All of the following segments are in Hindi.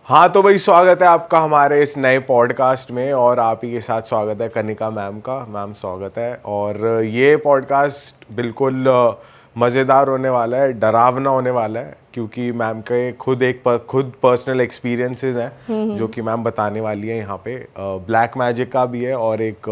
हाँ तो भाई स्वागत है आपका हमारे इस नए पॉडकास्ट में और आप ही के साथ स्वागत है कनिका मैम का। मैम स्वागत है। और ये पॉडकास्ट बिल्कुल मज़ेदार होने वाला है, डरावना होने वाला है, क्योंकि मैम के खुद पर्सनल एक्सपीरियंसेस हैं जो कि मैम बताने वाली है यहाँ पे। ब्लैक मैजिक का भी है और एक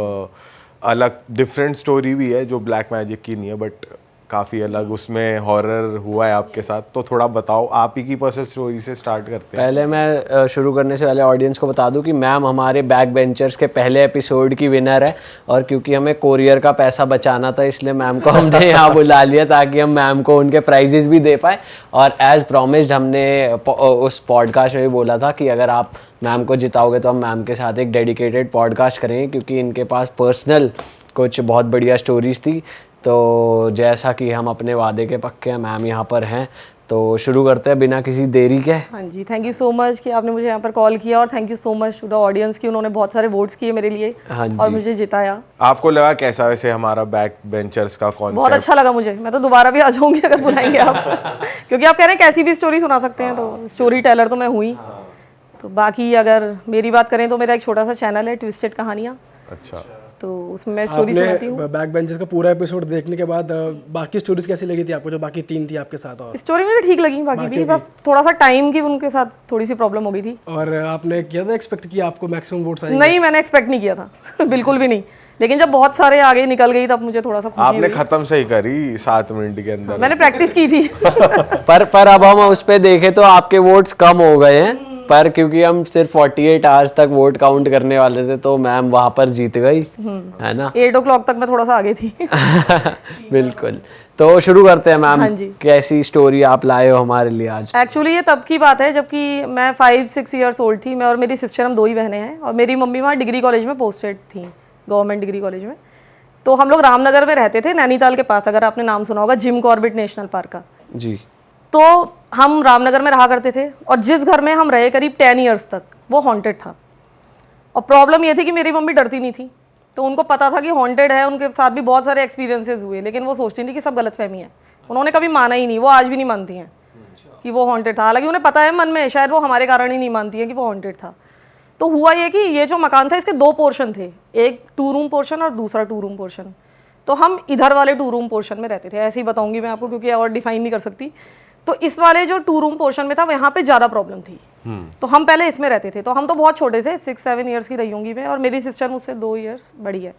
अलग डिफरेंट स्टोरी भी है जो ब्लैक मैजिक की नहीं है बट काफ़ी अलग, उसमें हॉरर हुआ है आपके साथ। तो थोड़ा बताओ, आप ही की पर्सनल स्टोरी से स्टार्ट करते हैं। पहले मैं शुरू करने से पहले ऑडियंस को बता दूं कि मैम हमारे बैक बेंचर्स के पहले एपिसोड की विनर है और क्योंकि हमें कोरियर का पैसा बचाना था इसलिए मैम को हमने यहाँ बुला लिया ताकि हम मैम को उनके प्राइजेस भी दे पाए। और एज प्रॉमिस्ड हमने उस पॉडकास्ट में भी बोला था कि अगर आप मैम को जिताओगे तो हम मैम के साथ एक डेडिकेटेड पॉडकास्ट करेंगे क्योंकि इनके पास पर्सनल कुछ बहुत बढ़िया स्टोरीज थी। तो जैसा कि हम अपने वादे के पक्के हैं, मैम यहाँ पर हैं, तो शुरू करते हैं बिना किसी देरी के। हाँ जी, थैंक यू सो मच कि आपने मुझे यहाँ पर कॉल किया और thank you so much to the audience कि उन्होंने बहुत सारे वोट्स किए मेरे लिए। हाँ जी। और मुझे जिताया। आपको लगा कैसा वैसे हमारा बैक बेंचर्स का कॉन्सेप्ट? बहुत अच्छा लगा मुझे, मैं तो दोबारा भी आ जाऊंगी अगर बुलाएंगे आप क्योंकि आप कह रहे हैं कैसी भी स्टोरी सुना सकते हैं, तो स्टोरी टेलर तो मैं हुई। तो बाकी अगर मेरी बात करें तो मेरा एक छोटा सा चैनल है ट्विस्टेड कहानियाँ। अच्छा, तो उसमें मैं स्टोरी सुनाती हूँ। बैक बेंचर्स का पूरा एपिसोड देखने के बाद बाकी स्टोरीज कैसी लगी थी आपको, जो बाकी 3 थी आपके साथ? और स्टोरी मुझे ठीक लगी, बाकी भी बस थोड़ा सा टाइम की उनके साथ थोड़ी सी प्रॉब्लम हो गई थी। और आपने किया था एक्सपेक्ट किया आपको मैक्सिमम वोट्स आएंगे? नहीं, मैंने एक्सपेक्ट नहीं किया था बिल्कुल भी नहीं। लेकिन जब बहुत सारे आगे निकल गई तब मुझे थोड़ा सा खुशी आपने हुई। खत्म सही करी 7 मिनट के अंदर। मैंने प्रैक्टिस की थी पर अब हम उस पे देखें तो आपके वोट्स कम हो गए हैं, पर क्योंकि हम सिर्फ 48 आवर्स तक वोट काउंट करने वाले थे तो मैम वहां पर जीत गई, है ना? 8 o'clock तक मैं थोड़ा सा आगे थी बिल्कुल। तो शुरू करते हैं मैम। हाँ जी। कैसी स्टोरी आप लाए हो हमारे लिए आज? एक्चुअली ये तब की बात है जबकि मैं 5-6 ईयर्स ओल्ड थी। मैं और मेरी सिस्टर, हम 2 ही बहनें हैं और मेरी मम्मी वहाँ डिग्री कॉलेज में पोस्टेड थी, गवर्नमेंट डिग्री कॉलेज में। तो हम लोग रामनगर में रहते थे, नैनीताल के पास, अगर आपने नाम सुना होगा जिम कॉर्बेट नेशनल पार्क का। जी। तो हम रामनगर में रहा करते थे और जिस घर में हम रहे करीब 10 ईयर्स तक वो हॉन्टेड था। और प्रॉब्लम ये थी कि मेरी मम्मी डरती नहीं थी, तो उनको पता था कि हॉन्टेड है। उनके साथ भी बहुत सारे एक्सपीरियंसेस हुए, लेकिन वो सोचती थी कि सब गलतफहमी है। उन्होंने कभी माना ही नहीं, वो आज भी नहीं मानती हैं कि वो हॉन्टेड था। हालांकि उन्हें पता है मन में, शायद वो हमारे कारण ही नहीं मानती है कि वो हॉन्टेड था। तो हुआ ये कि ये जो मकान था इसके 2 पोर्शन थे, एक 2 रूम पोर्शन और दूसरा 2 रूम पोर्शन। तो हम इधर वाले 2 रूम पोर्शन में रहते थे, ऐसे ही बताऊंगी मैं आपको क्योंकि और डिफाइन नहीं कर सकती। तो इस वाले जो 2 रूम पोर्शन में था वहाँ पे ज़्यादा प्रॉब्लम थी, तो हम पहले इसमें रहते थे। तो हम तो बहुत छोटे थे, 6-7 ईयर्स की रही होंगी मैं, और मेरी सिस्टर मुझसे 2 ईयर्स बड़ी है।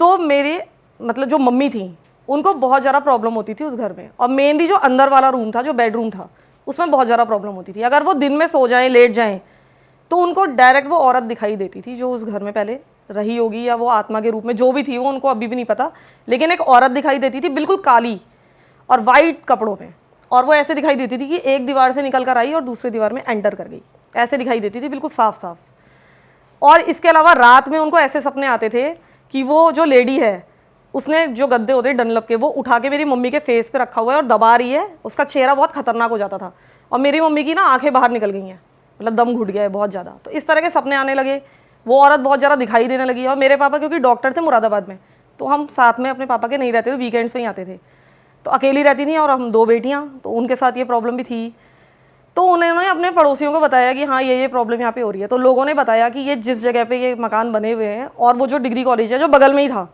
तो मेरे मतलब जो मम्मी थी उनको बहुत ज़्यादा प्रॉब्लम होती थी उस घर में, और मेनली जो अंदर वाला रूम था, जो बेडरूम था, उसमें बहुत ज़्यादा प्रॉब्लम होती थी। अगर वो दिन में सो जाएँ, लेट जाएँ, तो उनको डायरेक्ट वो औरत दिखाई देती थी जो उस घर में पहले रही होगी, या वो आत्मा के रूप में जो भी थी, वो उनको अभी भी नहीं पता। लेकिन एक औरत दिखाई देती थी बिल्कुल काली और वाइट कपड़ों में, और वो ऐसे दिखाई देती थी कि एक दीवार से निकल कर आई और दूसरी दीवार में एंटर कर गई, ऐसे दिखाई देती थी बिल्कुल साफ साफ। और इसके अलावा रात में उनको ऐसे सपने आते थे कि वो जो लेडी है उसने जो गद्दे होते हैं डनलप के, वो उठा के मेरी मम्मी के फेस पे रखा हुआ है और दबा रही है। उसका चेहरा बहुत खतरनाक हो जाता था और मेरी मम्मी की ना आंखें बाहर निकल गई हैं, मतलब दम घुट गया है बहुत ज़्यादा। तो इस तरह के सपने आने लगे, वो औरत बहुत ज़्यादा दिखाई देने लगी। और मेरे पापा क्योंकि डॉक्टर थे मुरादाबाद में, तो हम साथ में अपने पापा के नहीं रहते थे, वीकेंड्स में ही आते थे। तो अकेली रहती थी और हम 2 बेटियां, तो उनके साथ ये प्रॉब्लम भी थी। तो उन्होंने अपने पड़ोसियों को बताया कि हाँ ये प्रॉब्लम यहाँ पे हो रही है। तो लोगों ने बताया कि ये जिस जगह पे ये मकान बने हुए हैं, और वो जो डिग्री कॉलेज है जो बगल में ही था,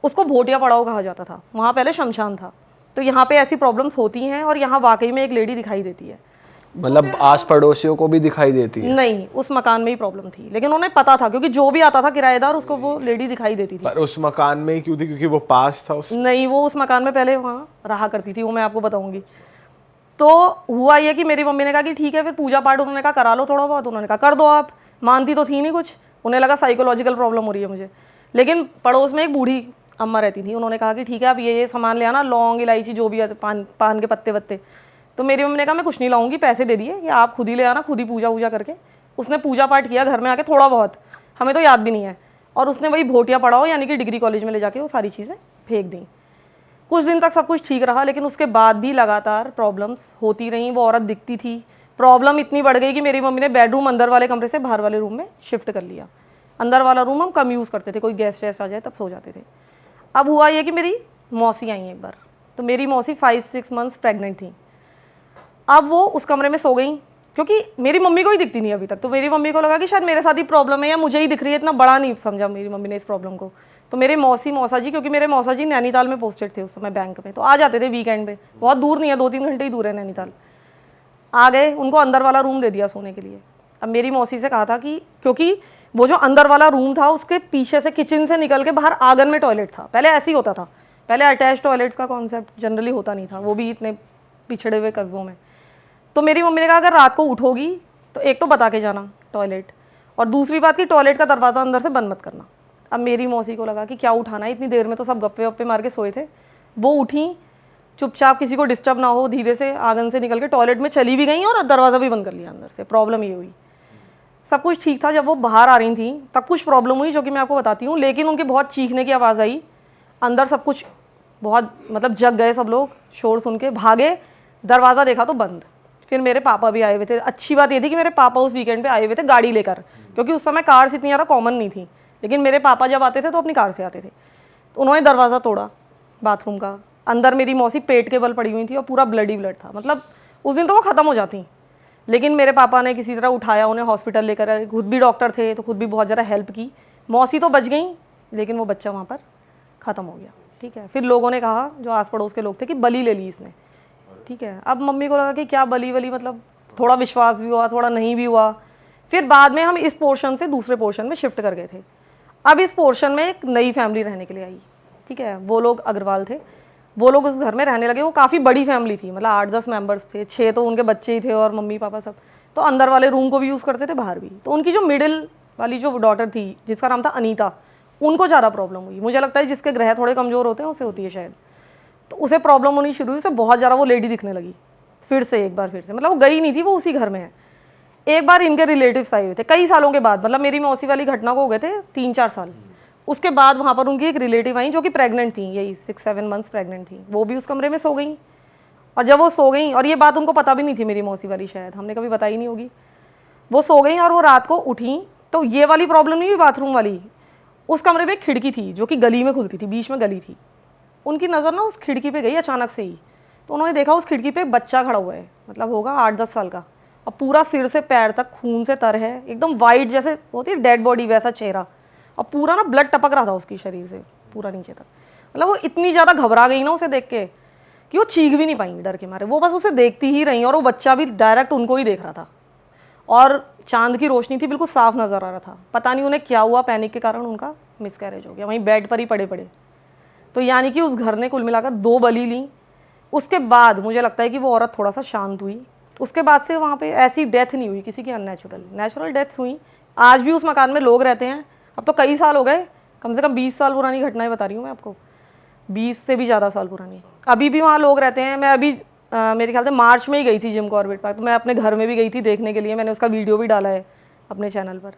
उसको भोटिया पड़ाव कहा जाता था, वहाँ पहले शमशान था। तो यहाँ पे ऐसी प्रॉब्लम्स होती हैं और यहाँ वाकई में एक लेडी दिखाई देती है। मतलब आस पड़ोसियों को भी दिखाई देती है? नहीं, उस मकान में ही प्रॉब्लम थी, लेकिन उन्हें पता था क्योंकि जो भी आता था किराएदार उसको वो लेडी दिखाई देती थी। पर उस मकान में ही क्यों थी? क्योंकि वो पास था उस... नहीं, वो उस मकान में पहले वहाँ रहा करती थी, वो मैं आपको बताऊंगी। तो हुआ ये कि मेरी मम्मी ने कहा कि ठीक है फिर पूजा पाठ, उन्होंने कहा करा लो थोड़ा बहुत, उन्होंने कहा कर दो आप। मानती तो थी नहीं कुछ, उन्हें लगा साइकोलॉजिकल प्रॉब्लम हो रही है मुझे। लेकिन पड़ोस में एक बूढ़ी अम्मा रहती थी, उन्होंने कहा कि ठीक है आप ये सामान ले आना, लौंग इलायची जो भी है, पान के पत्ते वत्ते। तो मेरी मम्मी ने कहा मैं कुछ नहीं लाऊंगी, पैसे दे दिए कि आप खुद ही ले आना, खुद ही पूजा वूजा करके। उसने पूजा पाठ किया घर में आके थोड़ा बहुत, हमें तो याद भी नहीं है, और उसने वही भोटिया पड़ाओ यानी कि डिग्री कॉलेज में ले जाके वो सारी चीज़ें फेंक दी। कुछ दिन तक सब कुछ ठीक रहा, लेकिन उसके बाद भी लगातार प्रॉब्लम्स होती रहीं। वो औरत दिखती थी, प्रॉब्लम इतनी बढ़ गई कि मेरी मम्मी ने बेडरूम अंदर वाले कमरे से बाहर वाले रूम में शिफ्ट कर लिया। अंदर वाला रूम हम कम यूज़ करते थे, कोई गेस्ट वेस्ट आ जाए तब सो जाते थे। अब हुआ ये कि मेरी मौसी आई एक बार, तो मेरी मौसी 5-6 मंथ्स प्रेग्नेंट थी। अब वो उस कमरे में सो गई क्योंकि मेरी मम्मी को ही दिखती नहीं अभी तक, तो मेरी मम्मी को लगा कि शायद मेरे साथ ही प्रॉब्लम है या मुझे ही दिख रही है, इतना बड़ा नहीं समझा मेरी मम्मी ने इस प्रॉब्लम को। तो मेरे मौसा जी, क्योंकि मेरे मौसा जी नैनीताल में पोस्टेड थे उस समय बैंक में, तो आ जाते थे वीकेंड पे, बहुत दूर नहीं है, 2-3 घंटे ही दूर है नैनीताल। आ गए, उनको अंदर वाला रूम दे दिया सोने के लिए। अब मेरी मौसी से कहा था कि क्योंकि वो जो अंदर वाला रूम था उसके पीछे से किचन से निकल के बाहर आंगन में टॉयलेट था। पहले ऐसे ही होता था, पहले अटैच टॉयलेट्स का कॉन्सेप्ट जनरली होता नहीं था, वो भी इतने पिछड़े हुए कस्बों में। तो मेरी मम्मी ने कहा अगर रात को उठोगी तो एक तो बता के जाना टॉयलेट, और दूसरी बात कि टॉयलेट का दरवाज़ा अंदर से बंद मत करना। अब मेरी मौसी को लगा कि क्या उठाना है, इतनी देर में तो सब गप्पे वप्पे मार के सोए थे। वो उठी चुपचाप, किसी को डिस्टर्ब ना हो, धीरे से आंगन से निकल के टॉयलेट में चली भी गई और दरवाज़ा भी बंद कर लिया अंदर से। प्रॉब्लम ये हुई, सब कुछ ठीक था। जब वो बाहर आ रही थी तब कुछ प्रॉब्लम हुई जो कि मैं आपको बताती हूँ, लेकिन उनके बहुत चीखने की आवाज़ आई अंदर, सब कुछ बहुत मतलब जग गए सब लोग, शोर सुन के भागे, दरवाज़ा देखा तो बंद। फिर मेरे पापा भी आए हुए थे। अच्छी बात ये थी कि मेरे पापा उस वीकेंड पे आए हुए थे गाड़ी लेकर, क्योंकि उस समय कार्स इतनी ज़्यादा कॉमन नहीं थी, लेकिन मेरे पापा जब आते थे तो अपनी कार से आते थे। तो उन्होंने दरवाज़ा तोड़ा बाथरूम का, अंदर मेरी मौसी पेट के बल पड़ी हुई थी और पूरा ब्लड ही ब्लड था। मतलब उस दिन तो वो ख़त्म हो जाती, लेकिन मेरे पापा ने किसी तरह उठाया, उन्हें हॉस्पिटल लेकर आए, खुद भी डॉक्टर थे तो खुद भी बहुत ज़्यादा हेल्प की। मौसी तो बच गई, लेकिन वो बच्चा वहाँ पर ख़त्म हो गया। ठीक है, फिर लोगों ने कहा, जो आस पड़ोस के लोग थे, कि बलि ले ली इसने। ठीक है, अब मम्मी को लगा कि क्या बलि वली, मतलब थोड़ा विश्वास भी हुआ, थोड़ा नहीं भी हुआ। फिर बाद में हम इस पोर्शन से दूसरे पोर्शन में शिफ्ट कर गए थे। अब इस पोर्शन में एक नई फैमिली रहने के लिए आई। ठीक है, वो लोग अग्रवाल थे, वो लोग उस घर में रहने लगे। वो काफ़ी बड़ी फैमिली थी, मतलब 8-10 मेंबर्स थे, 6 तो उनके बच्चे ही थे और मम्मी पापा सब। तो अंदर वाले रूम को भी यूज़ करते थे, बाहर भी। तो उनकी जो मिडिल वाली जो डॉटर थी, जिसका नाम था अनीता, उनको ज़्यादा प्रॉब्लम हुई। मुझे लगता है जिसके ग्रह थोड़े कमज़ोर होते हैं उसे होती है शायद। तो उसे प्रॉब्लम होनी शुरू हुई, उसे बहुत ज़्यादा वो लेडी दिखने लगी फिर से, एक बार फिर से। मतलब वो गई नहीं थी, वो उसी घर में है। एक बार इनके रिलेटिव्स आए हुए थे कई सालों के बाद, मतलब मेरी मौसी वाली घटना को हो गए थे 3-4 साल। उसके बाद वहाँ पर उनकी एक रिलेटिव आई जो कि प्रेग्नेंट थी, यही 6-7 मंथ्स प्रेग्नेंट थी। वो भी उस कमरे में सो गई, और जब वो सो गई, और ये बात उनको पता भी नहीं थी मेरी मौसी वाली, शायद हमने कभी बताई नहीं होगी। वो सो गई और वो रात को उठी तो ये वाली प्रॉब्लम नहीं हुई बाथरूम वाली। उस कमरे में एक खिड़की थी जो कि गली में खुलती थी, बीच में गली थी। उनकी नज़र ना उस खिड़की पे गई अचानक से ही, तो उन्होंने देखा उस खिड़की पे एक बच्चा खड़ा हुआ है, मतलब होगा 8-10 साल का, और पूरा सिर से पैर तक खून से तर है, एकदम वाइट जैसे होती है डेड बॉडी वैसा चेहरा, और पूरा ना ब्लड टपक रहा था उसकी शरीर से पूरा नीचे तक। मतलब वो इतनी ज़्यादा घबरा गई ना उसे देख के कि वो चीख भी नहीं पाई डर के मारे। वो बस उसे देखती ही रही, और वो बच्चा भी डायरेक्ट उनको ही देख रहा था, और चांद की रोशनी थी, बिल्कुल साफ नज़र आ रहा था। पता नहीं उन्हें क्या हुआ, पैनिक के कारण उनका मिसकैरेज हो गया, वहीं बेड पर ही पड़े पड़े। तो यानी कि उस घर ने कुल मिलाकर 2 बलि ली। उसके बाद मुझे लगता है कि वो औरत थोड़ा सा शांत हुई। उसके बाद से वहाँ पे ऐसी डेथ नहीं हुई किसी की, नेचुरल डेथ्स हुई। आज भी उस मकान में लोग रहते हैं। अब तो कई साल हो गए, कम से कम 20 साल पुरानी घटनाएं बता रही हूँ मैं आपको, 20 से भी ज़्यादा साल पुरानी। अभी भी वहाँ लोग रहते हैं। मैं अभी मेरे ख्याल से मार्च में ही गई थी जिम कॉर्बेट पार्क, तो मैं अपने घर में भी गई थी देखने के लिए, मैंने उसका वीडियो भी डाला है अपने चैनल पर।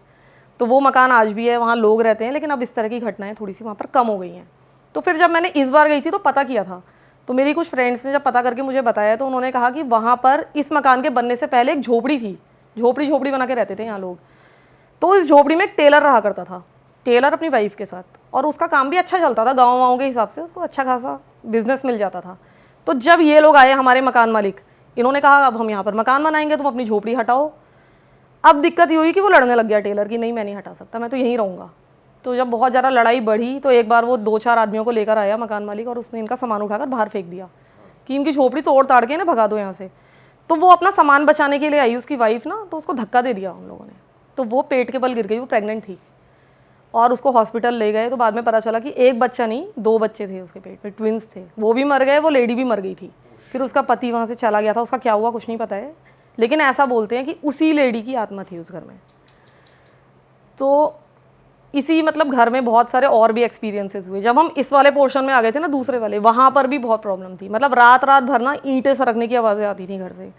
तो वो मकान आज भी है, वहाँ लोग रहते हैं, लेकिन अब इस तरह की घटनाएं थोड़ी सी वहाँ पर कम हो गई हैं। तो फिर जब मैंने इस बार गई थी तो पता किया था, तो मेरी कुछ फ्रेंड्स ने जब पता करके मुझे बताया, तो उन्होंने कहा कि वहाँ पर इस मकान के बनने से पहले एक झोपड़ी थी, झोपड़ी बना के रहते थे यहाँ लोग। तो इस झोपड़ी में एक टेलर रहा करता था, टेलर अपनी वाइफ के साथ, और उसका काम भी अच्छा चलता था, गाँव के हिसाब से उसको अच्छा खासा बिजनेस मिल जाता था। तो जब ये लोग आए हमारे मकान मालिक, इन्होंने कहा अब हम यहाँ पर मकान बनाएंगे, तुम अपनी झोपड़ी हटाओ। अब दिक्कत ये हुई कि वो लड़ने लग गया टेलर कि नहीं मैं नहीं हटा सकता, मैं तो यहीं रहूँगा। तो जब बहुत ज़्यादा लड़ाई बढ़ी तो एक बार वो 2-4 आदमियों को लेकर आया मकान मालिक, और उसने इनका सामान उठाकर बाहर फेंक दिया कि इनकी झोपड़ी तोड़ ताड़ के ना भगा दो यहाँ से। तो वो अपना सामान बचाने के लिए आई उसकी वाइफ ना, तो उसको धक्का दे दिया उन लोगों ने, तो वो पेट के बल गिर गई। वो प्रेग्नेंट थी और उसको हॉस्पिटल ले गए, तो बाद में पता चला कि एक बच्चा नहीं 2 बच्चे थे उसके पेट में, ट्विंस थे। वो भी मर गए, वो लेडी भी मर गई थी। फिर उसका पति वहाँ से चला गया था, उसका क्या हुआ कुछ नहीं पता है, लेकिन ऐसा बोलते हैं कि उसी लेडी की आत्मा थी उस घर में। तो इसी मतलब घर में बहुत सारे और भी एक्सपीरियंसेस हुए। जब हम इस वाले पोर्शन में आ गए थे ना, दूसरे वाले, वहाँ पर भी बहुत प्रॉब्लम थी। मतलब रात भर ना ईंटें सरकने की आवाज़ें आती थी घर से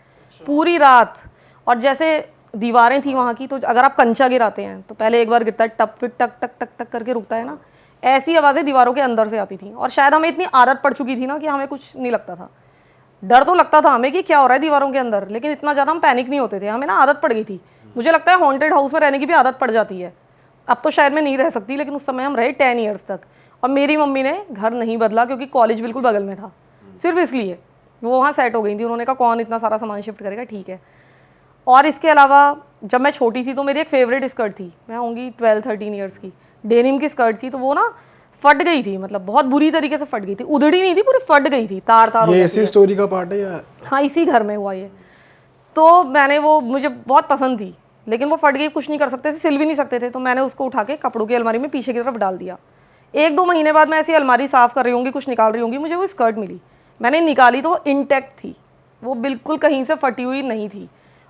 पूरी रात। और जैसे दीवारें थी वहाँ की, तो अगर आप कंचा गिराते हैं तो पहले एक बार गिरता है टप, फिर टक टक टक टक करके रुकता है ना, ऐसी आवाज़ें दीवारों के अंदर से आती थी। और शायद हमें इतनी आदत पड़ चुकी थी ना कि हमें कुछ नहीं लगता था। डर तो लगता था हमें कि क्या हो रहा है दीवारों के अंदर, लेकिन इतना ज़्यादा हम पैनिक नहीं होते थे, हमें ना आदत पड़ गई थी। मुझे लगता है हॉन्टेड हाउस में रहने की भी आदत पड़ जाती है। अब तो शायद मैं नहीं रह सकती, लेकिन उस समय हम रहे 10 ईयर्स तक। और मेरी मम्मी ने घर नहीं बदला क्योंकि कॉलेज बिल्कुल बगल में था, सिर्फ इसलिए वो वहाँ सेट हो गई थी। उन्होंने कहा कौन इतना सारा सामान शिफ्ट करेगा, ठीक है। और इसके अलावा जब मैं छोटी थी तो मेरी एक फेवरेट स्कर्ट थी, मैं होंगी 12-13 ईयर्स की, डेनिम की स्कर्ट थी, तो वो ना फट गई थी, मतलब बहुत बुरी तरीके से फट गई थी, उधड़ी नहीं थी, पूरी फट गई थी, तार तार हो ये जाती इसी है। स्टोरी का पार्ट है या? हाँ, इसी घर में हुआ ये। तो मैंने वो, मुझे बहुत पसंद थी, लेकिन वो फट गई, कुछ नहीं कर सकते थे, सिल भी नहीं सकते थे, तो मैंने उसको उठा के कपड़ों की अलमारी में पीछे की तरफ डाल दिया। 1-2 महीने बाद मैं ऐसी अलमारी साफ़ कर रही होंगी, कुछ निकाल रही होंगी, मुझे वो स्कर्ट मिली, मैंने निकाली तो वो इंटैक्ट थी, वो बिल्कुल कहीं से फटी हुई नहीं थी।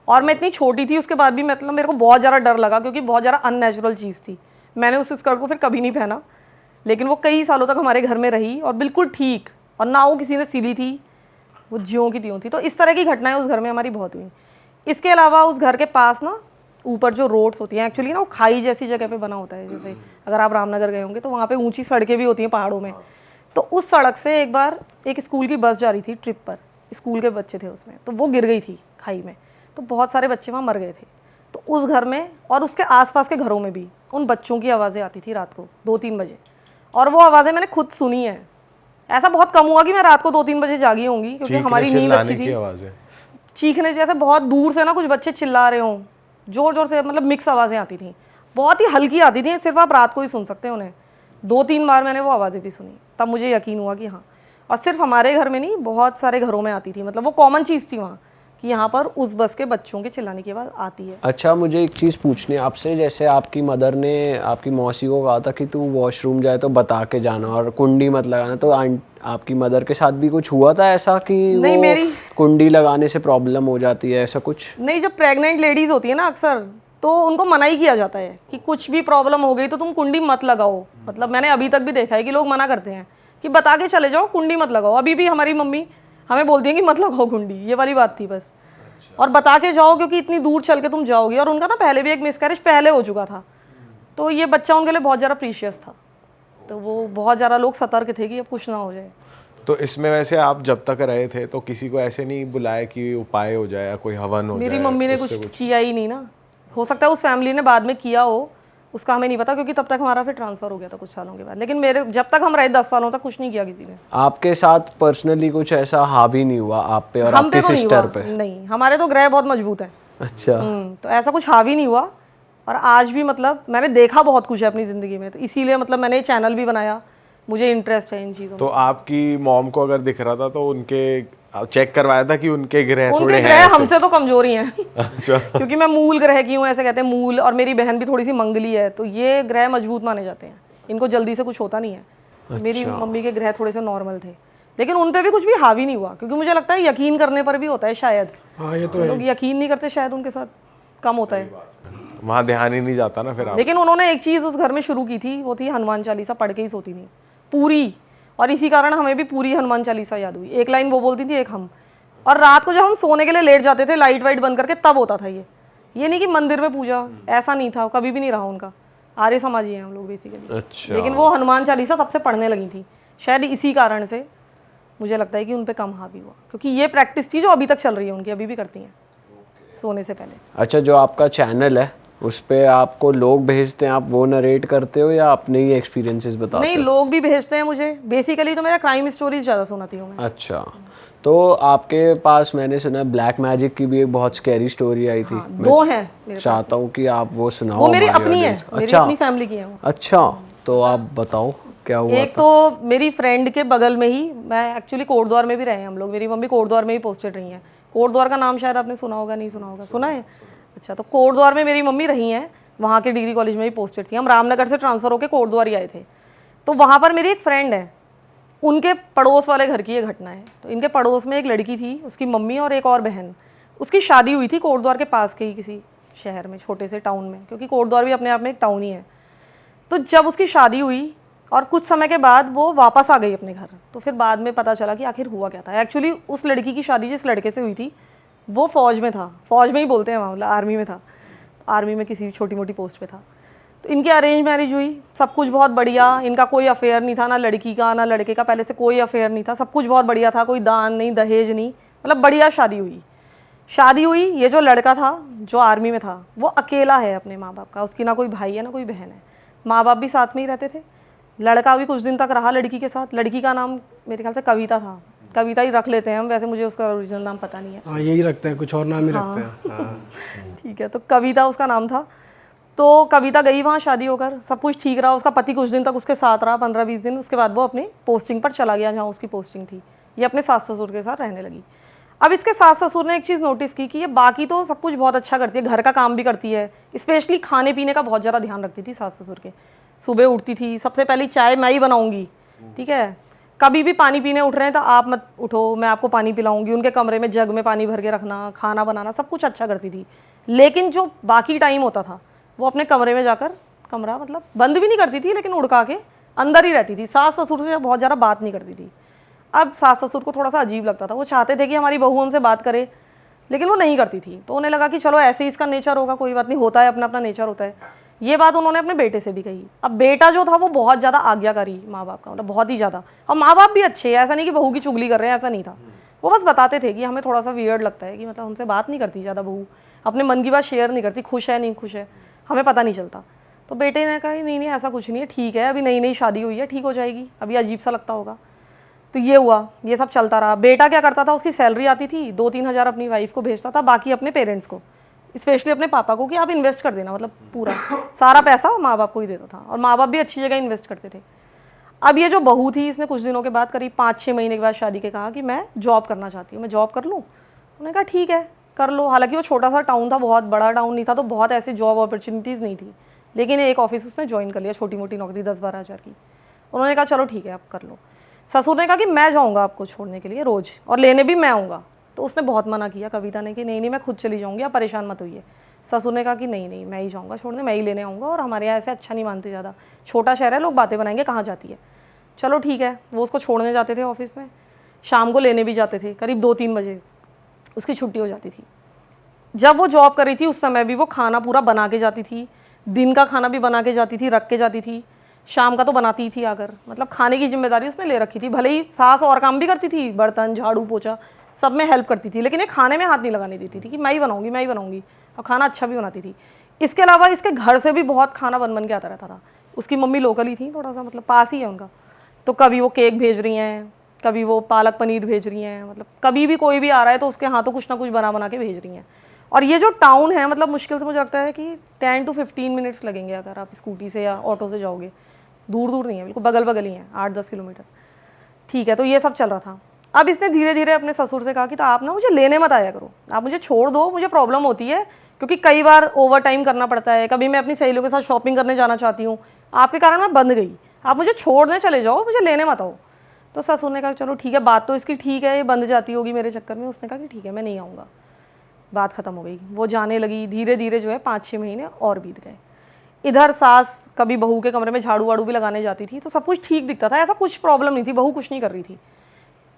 और मैं इतनी छोटी थी, उसके बाद भी मतलब मेरे को बहुत ज़्यादा डर लगा, क्योंकि बहुत ज़्यादा अननेचुरल चीज़ थी। मैंने उस स्कर्ट को फिर कभी नहीं पहना, लेकिन वो कई सालों तक हमारे घर में रही और बिल्कुल ठीक, और ना वो किसी ने सिली थी, वो ज्यों की त्यों थी। तो इस तरह की घटनाएं उस घर में हमारी बहुत हुई। इसके अलावा उस घर के पास ना ऊपर जो रोड्स होती हैं, एक्चुअली ना वो खाई जैसी जगह पे बना होता है, जैसे अगर आप रामनगर गए होंगे तो वहाँ पे ऊंची सड़कें भी होती हैं पहाड़ों में। तो उस सड़क से एक बार एक स्कूल की बस जा रही थी ट्रिप पर, स्कूल के बच्चे थे उसमें, तो वो गिर गई थी खाई में, तो बहुत सारे बच्चे वहाँ मर गए थे। तो उस घर में और उसके आसपास के घरों में भी उन बच्चों की आवाज़ें आती थी रात को 2-3 बजे, और वो आवाज़ें मैंने खुद सुनी है। ऐसा बहुत कम हुआ कि मैं रात को 2-3 बजे जागी होंगी, क्योंकि हमारी नींद अच्छी थी। चीखने जैसे बहुत दूर से ना कुछ बच्चे चिल्ला रहे हों, जोर जोर से, मतलब मिक्स आवाज़ें आती थी, बहुत ही हल्की आती थी, सिर्फ आप रात को ही सुन सकते हैं उन्हें। 2-3 बार मैंने वो आवाज़ें भी सुनी, तब मुझे यकीन हुआ कि हाँ। और सिर्फ हमारे घर में नहीं, बहुत सारे घरों में आती थी, मतलब वो कॉमन चीज़ थी वहाँ कि यहाँ पर उस बस के बच्चों के चिल्लाने की आवाज़ आती है। अच्छा, मुझे एक चीज़ पूछनी है आपसे, जैसे आपकी मदर ने आपकी मौसी को कहा था कि तू वॉशरूम जाए तो बता के जाना और कुंडी मत लगाना, तो आपकी मदर के साथ भी कुछ हुआ था ऐसा कि नहीं, वो मेरी कुंडी लगाने से प्रॉब्लम हो जाती है, ऐसा कुछ? नहीं, जब प्रेग्नेंट लेडीज़ होती है ना अक्सर, तो उनको मना ही किया जाता है कि कुछ भी प्रॉब्लम हो गई तो तुम कुंडी मत लगाओ। मतलब मैंने अभी तक भी देखा है कि लोग मना करते हैं कि बता के चले जाओ, कुंडी मत लगाओ। अभी भी हमारी मम्मी हमें बोलती है कि मत लगाओ कुंडी, ये वाली बात थी बस। और बता के जाओ, क्योंकि इतनी दूर चल के तुम जाओगी, और उनका ना पहले भी एक मिसकैरेज पहले हो चुका था, तो ये बच्चा उनके लिए बहुत ज़्यादा प्रीशियस था, तो वो बहुत ज़्यादा लोग सतर्क थे कि अब कुछ ना हो जाए। तो इसमें वैसे आप जब तक रहे थे तो किसी को ऐसे नहीं बुलाया कि उपाय हो जाए या कोई हवन हो जाए? मेरी मम्मी ने कुछ किया ही नहीं ना, हो सकता है उस फैमिली ने बाद में किया हो, उसका हमें नहीं पता, क्योंकि तब तक हमारा फिर ट्रांसफ़र हो गया था कुछ सालों के बाद। लेकिन मेरे जब तक हम रहे 10 सालों तक कुछ नहीं किया किसी ने। आपके साथ पर्सनली कुछ ऐसा हावी नहीं हुआ आप पे और हम आपकी पे तो नहीं सिस्टर हुआ, पे? नहीं, हमारे तो ग्रह बहुत मजबूत हैं। अच्छा। तो ऐसा कुछ हावी नहीं हुआ। और आज भी मतलब मैंने देखा बहुत कुछ है अपनी ज़िंदगी में, तो इसीलिए मतलब मैंने चैनल भी बनाया, मुझे इंटरेस्ट है इन चीज़ों में। तो आपकी मॉम को अगर दिख रहा था तो उनके चेक करवाया था कि उनके ग्रह थोड़े उनके हैं ग्रह ऐसे? हमसे तो कमजोर ही हैं। अच्छा। क्योंकि मैं मूल ग्रह की हूँ, ऐसे कहते हैं मूल, और मेरी बहन भी थोड़ी सी मंगली है, तो ये ग्रह मजबूत माने जाते हैं, इनको जल्दी से कुछ होता नहीं है। मेरी मम्मी के ग्रह थोड़े से नॉर्मल थे, लेकिन उन पे भी कुछ भी हावी नहीं हुआ, क्योंकि मुझे लगता है यकीन करने पर भी होता है शायद। हाँ, ये तो है। लोग यकीन नहीं करते, शायद उनके साथ कम होता है। वहाँ ध्यान ही नहीं जाता ना फिर आप। लेकिन उन्होंने एक चीज़ उस घर में शुरू की थी, वो थी हनुमान चालीसा पढ़ के ही सोती थी पूरी, और इसी कारण हमें भी पूरी हनुमान चालीसा याद हुई। एक लाइन वो बोलती थी, एक हम। और रात को जब हम सोने के लिए लेट जाते थे लाइट वाइट बंद करके, तब होता था ये नहीं कि मंदिर में पूजा, ऐसा नहीं था, कभी भी नहीं रहा उनका। आर्य समाजी हैं हम लोग बेसिकली। अच्छा। लेकिन वो हनुमान चालीसा तब से पढ़ने लगी थी, शायद इसी कारण से मुझे लगता है कि उन पे कम हावी हुआ, क्योंकि ये प्रैक्टिस थी जो अभी तक चल रही है उनकी, अभी भी करती हैं सोने से पहले। अच्छा, जो आपका चैनल है उस पे आपको लोग भेजते हैं, आप वो नरेट करते हो या अपने ही एक्सपीरियंसेस बताते नहीं, लोग भी भेजते हैं मुझे, बेसिकली तो मेरा क्राइम स्टोरीज ज़्यादा सुनाती हूँ मैं। हो? अच्छा, तो आपके पास मैंने सुना ब्लैक मैजिक की भी एक बहुत स्कैरी स्टोरी आई थी। मैं 2 हैं मेरे पास। चाहता हूँ कि आप वो सुनाओ। वो मेरी हमारी अपनी है, audience को। मेरी अच्छा, अपनी फैमिली की है वो। अच्छा, तो आप बताओ क्या हुआ एक तो मेरी फ्रेंड के बगल में ही, मैं एक्चुअली कोटद्वार में भी रहे हैं हम लोग, मेरी मम्मी कोटद्वार में ही पोस्टेड रही हैं। कोटद्वार का नाम शायद आपने सुना होगा, नहीं सुना होगा, सुना है? अच्छा, तो कोटद्वार में मेरी मम्मी रही हैं, वहाँ के डिग्री कॉलेज में ही पोस्टेड थी। हम रामनगर से ट्रांसफ़र होकर कोटद्वार ही आए थे। तो वहाँ पर मेरी एक फ्रेंड है, उनके पड़ोस वाले घर की ये घटना है। तो इनके पड़ोस में एक लड़की थी, उसकी मम्मी और एक और बहन, उसकी शादी हुई थी कोटद्वार के पास के ही किसी शहर में, छोटे से टाउन में, क्योंकि कोटद्वार भी अपने आप में एक टाउन ही है। तो जब उसकी शादी हुई और कुछ समय के बाद वो वापस आ गई अपने घर, तो फिर बाद में पता चला कि आखिर हुआ क्या था। एक्चुअली उस लड़की की शादी जिस लड़के से हुई थी वो फ़ौज में था, फ़ौज में ही बोलते हैं वहाँ, मतलब आर्मी में था, आर्मी में किसी छोटी मोटी पोस्ट पे था। तो इनकी अरेंज मैरिज हुई, सब कुछ बहुत बढ़िया, इनका कोई अफेयर नहीं था, ना लड़की का ना लड़के का, पहले से कोई अफेयर नहीं था, सब कुछ बहुत बढ़िया था, कोई दान नहीं दहेज नहीं, मतलब बढ़िया शादी हुई। ये जो लड़का था जो आर्मी में था वो अकेला है अपने माँ बाप का, उसकी ना कोई भाई है ना कोई बहन है, माँ बाप भी साथ में ही रहते थे। लड़का भी कुछ दिन तक रहा लड़की के साथ, लड़की का नाम मेरे ख्याल से कविता था, कविता ही रख लेते हैं हम, वैसे मुझे उसका ओरिजिनल नाम पता नहीं है। हाँ यही रखते हैं, कुछ और नाम ही रखते हैं। ठीक है, तो कविता उसका नाम था। तो कविता गई वहाँ शादी होकर, सब कुछ ठीक रहा, उसका पति कुछ दिन तक उसके साथ रहा, 15-20 दिन। उसके बाद वो अपनी पोस्टिंग पर चला गया जहाँ उसकी पोस्टिंग थी। ये अपने सास ससुर के साथ रहने लगी। अब इसके सास ससुर ने एक चीज़ नोटिस की कि ये बाकी तो सब कुछ बहुत अच्छा करती है, घर का काम भी करती है, स्पेशली खाने पीने का बहुत ज़्यादा ध्यान रखती थी सास ससुर के। सुबह उठती थी, सबसे पहले चाय मैं ही बनाऊँगी, ठीक है, कभी भी पानी पीने उठ रहे हैं तो आप मत उठो, मैं आपको पानी पिलाऊंगी। उनके कमरे में जग में पानी भर के रखना, खाना बनाना, सब कुछ अच्छा करती थी। लेकिन जो बाकी टाइम होता था वो अपने कमरे में जाकर, कमरा मतलब बंद भी नहीं करती थी लेकिन उड़का के अंदर ही रहती थी, सास ससुर से बहुत ज़्यादा बात नहीं करती थी। अब सास ससुर को थोड़ा सा अजीब लगता था, वो चाहते थे कि हमारी बहू हमसे बात करे, लेकिन वो नहीं करती थी। तो उन्हें लगा कि चलो ऐसे ही इसका नेचर होगा, कोई बात नहीं, होता है, अपना अपना नेचर होता है। ये बात उन्होंने अपने बेटे से भी कही। अब बेटा जो था वो बहुत ज़्यादा आज्ञाकारी माँ बाप का, मतलब बहुत ही ज़्यादा। और माँ बाप भी अच्छे, ऐसा नहीं कि बहू की चुगली कर रहे हैं, ऐसा नहीं था। वो बस बताते थे कि हमें थोड़ा सा वियर्ड लगता है कि मतलब हमसे बात नहीं करती ज़्यादा बहू, अपने मन की बात शेयर नहीं करती, खुश है नहीं खुश है हमें पता नहीं चलता। तो बेटे ने कहा नहीं नहीं ऐसा कुछ नहीं है, ठीक है, अभी नई नई शादी हुई है, ठीक हो जाएगी, अभी अजीब सा लगता होगा। तो ये हुआ, ये सब चलता रहा। बेटा क्या करता था, उसकी सैलरी आती थी, 2-3 हज़ार अपनी वाइफ को भेजता था, बाकी अपने पेरेंट्स को, स्पेशली अपने पापा को, कि आप इन्वेस्ट कर देना, मतलब पूरा सारा पैसा माँ बाप को ही देता था। और माँ बाप भी अच्छी जगह इन्वेस्ट करते थे। अब ये जो बहू थी, इसने कुछ दिनों के बाद, करीब 5-6 महीने के बाद शादी के, कहा कि मैं जॉब करना चाहती हूँ, मैं जॉब कर लूँ। उन्होंने कहा ठीक है कर लो। हालांकि वो छोटा सा टाउन था, बहुत बड़ा टाउन नहीं था, तो बहुत ऐसी जॉब अपॉर्चुनिटीज़ नहीं थी, लेकिन एक ऑफिस उसने ज्वाइन कर लिया, छोटी मोटी नौकरी 10-12 हज़ार की। उन्होंने कहा चलो ठीक है आप कर लो। ससुर ने कहा कि मैं जाऊँगा आपको छोड़ने के लिए रोज़, और लेने भी मैं आऊँगा। तो उसने बहुत मना किया कविता ने कि नहीं नहीं मैं खुद चली जाऊँगी, आप परेशान मत होइए। ससुर ने कहा कि नहीं नहीं मैं ही जाऊँगा छोड़ने, मैं ही लेने आऊँगा, और हमारे यहाँ ऐसे अच्छा नहीं मानते ज़्यादा, छोटा शहर है, लोग बातें बनाएंगे, कहाँ जाती है। चलो ठीक है, वो उसको छोड़ने जाते थे ऑफिस में, शाम को लेने भी जाते थे, करीब 2-3 बजे उसकी छुट्टी हो जाती थी। जब वो जॉब कर रही थी उस समय भी वो खाना पूरा बना के जाती थी, दिन का खाना भी बना के जाती थी, रख के जाती थी, शाम का तो बनाती ही थी आकर। मतलब खाने की जिम्मेदारी उसने ले रखी थी। भले ही सास और काम भी करती थी, बर्तन झाड़ू पोछा सब में हेल्प करती थी, लेकिन ये खाने में हाथ नहीं लगाने देती थी कि मैं ही बनाऊंगी, और खाना अच्छा भी बनाती थी। इसके अलावा इसके घर से भी बहुत खाना बन के आता रहता था। उसकी मम्मी लोकल ही थी, थोड़ा सा मतलब पास ही है उनका। तो कभी वो केक भेज रही हैं, कभी वो पालक पनीर भेज रही हैं, मतलब कभी भी कोई भी आ रहा है तो उसके हाथों कुछ ना कुछ बना के भेज रही हैं। और ये जो टाउन है, मतलब मुश्किल से मुझे लगता है कि 10 to 15 मिनट्स लगेंगे अगर आप स्कूटी से या ऑटो से जाओगे। दूर नहीं है, बिल्कुल बगल ही है, 8-10 किलोमीटर। ठीक है, तो ये सब चल रहा था। अब इसने धीरे धीरे अपने ससुर से कहा कि तो आप ना मुझे लेने मत आया करो, आप मुझे छोड़ दो, मुझे प्रॉब्लम होती है क्योंकि कई बार ओवर टाइम करना पड़ता है, कभी मैं अपनी सहेलियों के साथ शॉपिंग करने जाना चाहती हूँ, आपके कारण मैं बंद गई, आप मुझे छोड़ने चले जाओ, मुझे लेने मत आओ। तो ससुर ने कहा चलो ठीक है, बात तो इसकी ठीक है, ये बंद जाती होगी मेरे चक्कर में। उसने कहा कि ठीक है मैं नहीं आऊँगा। बात ख़त्म हो गई, वो जाने लगी। धीरे धीरे जो है 5-6 महीने और बीत गए। इधर सास कभी बहू के कमरे में झाड़ू वाड़ू भी लगाने जाती थी, तो सब कुछ ठीक दिखता था, ऐसा कुछ प्रॉब्लम नहीं थी, बहू कुछ नहीं कर रही थी।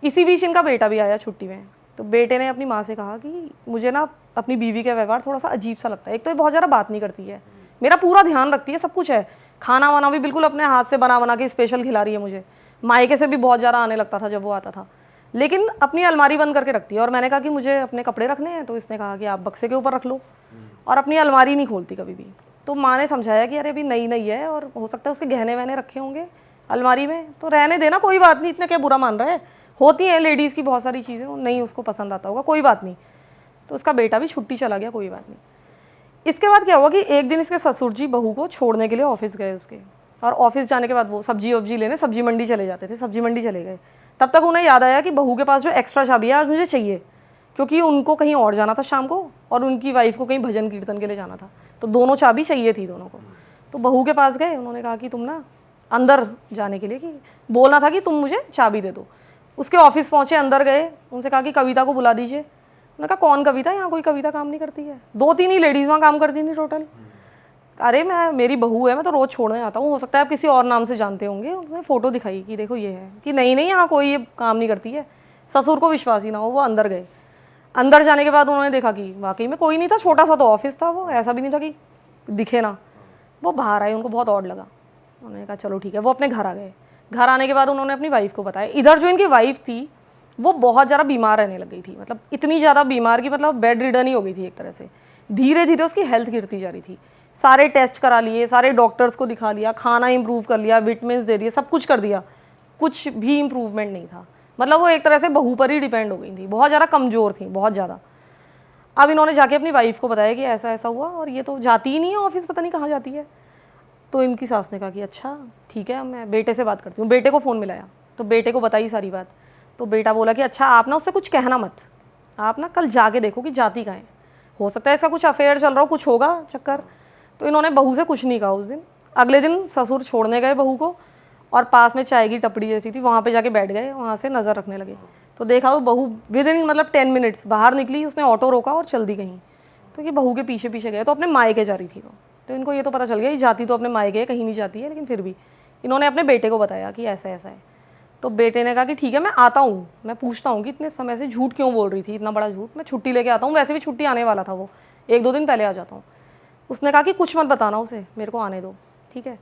इसी बीच इनका बेटा भी आया छुट्टी में। तो बेटे ने अपनी माँ से कहा कि मुझे ना अपनी बीवी का व्यवहार थोड़ा सा अजीब सा लगता है। एक तो ये बहुत ज़्यादा बात नहीं करती है, मेरा पूरा ध्यान रखती है, सब कुछ है, खाना वाना भी बिल्कुल अपने हाथ से बना के स्पेशल खिला रही है मुझे। मायके से भी बहुत ज़्यादा आने लगता था जब वो आता था, लेकिन अपनी अलमारी बंद करके रखती है। और मैंने कहा कि मुझे अपने कपड़े रखने हैं, तो इसने कहा कि आप बक्से के ऊपर रख लो, और अपनी अलमारी नहीं खोलती कभी भी। तो माँ ने समझाया कि अरे अभी नई है और हो सकता है उसके गहने वहने रखे होंगे अलमारी में, तो रहने देना, कोई बात नहीं, इतने क्या बुरा मान रहा है, होती हैं लेडीज़ की बहुत सारी चीज़ें, नहीं उसको पसंद आता होगा, कोई बात नहीं। तो उसका बेटा भी छुट्टी चला गया, कोई बात नहीं। इसके बाद क्या हुआ कि एक दिन इसके ससुर जी बहू को छोड़ने के लिए ऑफिस गए उसके, और ऑफिस जाने के बाद वो सब्जी वब्जी लेने सब्जी मंडी चले जाते थे, सब्जी मंडी चले गए। तब तक उन्हें याद आया कि बहू के पास जो एक्स्ट्रा चाबी है आज मुझे चाहिए, क्योंकि उनको कहीं और जाना था शाम को, और उनकी वाइफ को कहीं भजन कीर्तन के लिए जाना था, तो दोनों चाबी चाहिए थी दोनों को। तो बहू के पास गए, उन्होंने कहा कि तुम ना अंदर जाने के लिए कि बोलना था कि तुम मुझे चाबी दे दो। उसके ऑफिस पहुँचे, अंदर गए, उनसे कहा कि कविता को बुला दीजिए। उन्होंने कहा कौन कविता, यहाँ कोई कविता काम नहीं करती है, 2-3 ही लेडीज़ वहाँ काम करती थी टोटल। अरे मैं, मेरी बहू है, मैं तो रोज़ छोड़ने आता हूँ, हो सकता है आप किसी और नाम से जानते होंगे। उसने फ़ोटो दिखाई कि देखो ये है, कि नहीं नहीं यहाँ कोई ये काम नहीं करती है। ससुर को विश्वास ही ना हो, वो अंदर गए। अंदर जाने के बाद उन्होंने देखा कि वाकई में कोई नहीं था, छोटा सा तो ऑफिस था वो, ऐसा भी नहीं था कि दिखे ना। वो बाहर आए, उनको बहुत ऑड लगा। उन्होंने कहा चलो ठीक है, वो अपने घर आ गए। घर आने के बाद उन्होंने अपनी वाइफ को बताया। इधर जो इनकी वाइफ थी वो बहुत ज़्यादा बीमार रहने लग गई थी, मतलब इतनी ज़्यादा बीमार कि मतलब बेड रिडन ही हो गई थी एक तरह से। धीरे धीरे उसकी हेल्थ गिरती जा रही थी। सारे टेस्ट करा लिए, सारे डॉक्टर्स को दिखा लिया, खाना इंप्रूव कर लिया, विटामिन्स दे दिए, सब कुछ कर दिया, कुछ भी इम्प्रूवमेंट नहीं था। मतलब वो एक तरह से बहू पर ही डिपेंड हो गई थी, बहुत ज़्यादा कमज़ोर थी, बहुत ज़्यादा। अब इन्होंने जाके अपनी वाइफ को बताया कि ऐसा ऐसा हुआ और ये तो जाती ही नहीं है ऑफिस, पता नहीं कहाँ जाती है। तो इनकी सास ने कहा कि अच्छा ठीक है, मैं बेटे से बात करती हूँ। बेटे को फ़ोन मिलाया तो बेटे को बताई सारी बात। तो बेटा बोला कि अच्छा आप ना उससे कुछ कहना मत, आप ना कल जाके देखो कि जाती कहाँ है, हो सकता है इसका कुछ अफेयर चल रहा हो, कुछ होगा चक्कर। तो इन्होंने बहू से कुछ नहीं कहा उस दिन। अगले दिन ससुर छोड़ने गए बहू को और पास में चाय की टपड़ी जैसी थी, वहाँ पे जाके बैठ गए, वहाँ से नज़र रखने लगे। तो देखा वो बहू विद इन मतलब 10 मिनट्स बाहर निकली, उसने ऑटो रोका और चल दी कहीं। तो ये बहू के पीछे पीछे गए, तो अपने मायके जा रही थी वो। तो इनको ये तो पता चल गया ये जाती तो अपने मायके है, कहीं नहीं जाती है, लेकिन फिर भी इन्होंने अपने बेटे को बताया कि ऐसा ऐसा है। तो बेटे ने कहा कि ठीक है मैं आता हूँ, मैं पूछता हूँ कि इतने समय से झूठ क्यों बोल रही थी, इतना बड़ा झूठ, मैं छुट्टी लेके आता हूँ, वैसे भी छुट्टी आने वाला था, वो 1-2 दिन पहले आ जाता हूँ। उसने कहा कि कुछ मत बताना उसे, मेरे को आने दो, ठीक है।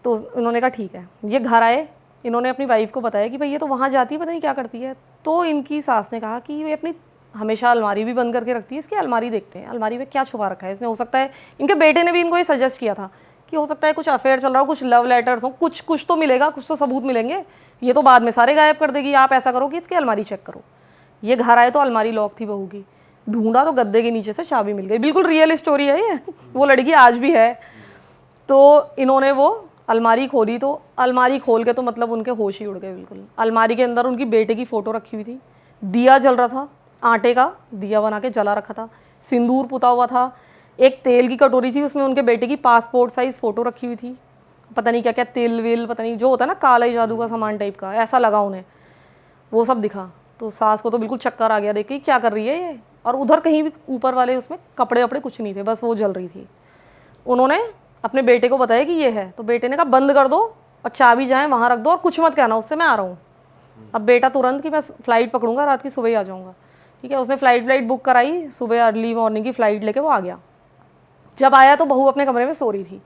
तो उन्होंने कहा ठीक है। ये घर आए, इन्होंने अपनी वाइफ को बताया कि भाई ये तो वहाँ जाती है, पता नहीं क्या करती है। तो इनकी सास ने कहा कि ये अपनी हमेशा अलमारी भी बंद करके रखती है, इसकी अलमारी देखते हैं, अलमारी में क्या छुपा रखा है इसने। हो सकता है इनके बेटे ने भी इनको ये सजेस्ट किया था कि हो सकता है कुछ अफेयर चल रहा हो, कुछ लव लेटर्स हो, कुछ तो मिलेगा, कुछ तो सबूत मिलेंगे, ये तो बाद में सारे गायब कर देगी, आप ऐसा करो कि इसकी अलमारी चेक करो। ये घर आए तो अलमारी लॉक थी बहू की, ढूंढा तो गद्दे के नीचे से चाबी मिल गई। बिल्कुल रियल स्टोरी है ये, वो लड़की आज भी है। तो इन्होंने वो अलमारी खोली, तो अलमारी खोल के तो मतलब उनके होश ही उड़ गए बिल्कुल। अलमारी के अंदर उनकी बेटे की फ़ोटो रखी हुई थी, दिया जल रहा था, आटे का दिया बना के जला रखा था, सिंदूर पुता हुआ था, एक तेल की कटोरी थी, उसमें उनके बेटे की पासपोर्ट साइज़ फ़ोटो रखी हुई थी, पता नहीं क्या क्या तिल विल, पता नहीं जो होता है ना काला जादू का सामान टाइप का, ऐसा लगा उन्हें, वो सब दिखा। तो सास को तो बिल्कुल चक्कर आ गया देख के, क्या कर रही है ये। और उधर कहीं भी ऊपर वाले उसमें कपड़े वपड़े कुछ नहीं थे, बस वो जल रही थी। उन्होंने अपने बेटे को बताया कि ये है, तो बेटे ने कहा बंद कर दो और चाबी जाए वहाँ रख दो और कुछ मत कहना उससे, मैं आ रहा हूँ। अब बेटा तुरंत कि मैं फ़्लाइट पकड़ूंगा, रात की सुबह ही आ जाऊँगा, ठीक है। उसने फ़्लाइट बुक कराई, सुबह अर्ली मॉर्निंग की फ़्लाइट लेके वो आ गया। जब आया तो बहू अपने कमरे में सो रही थी,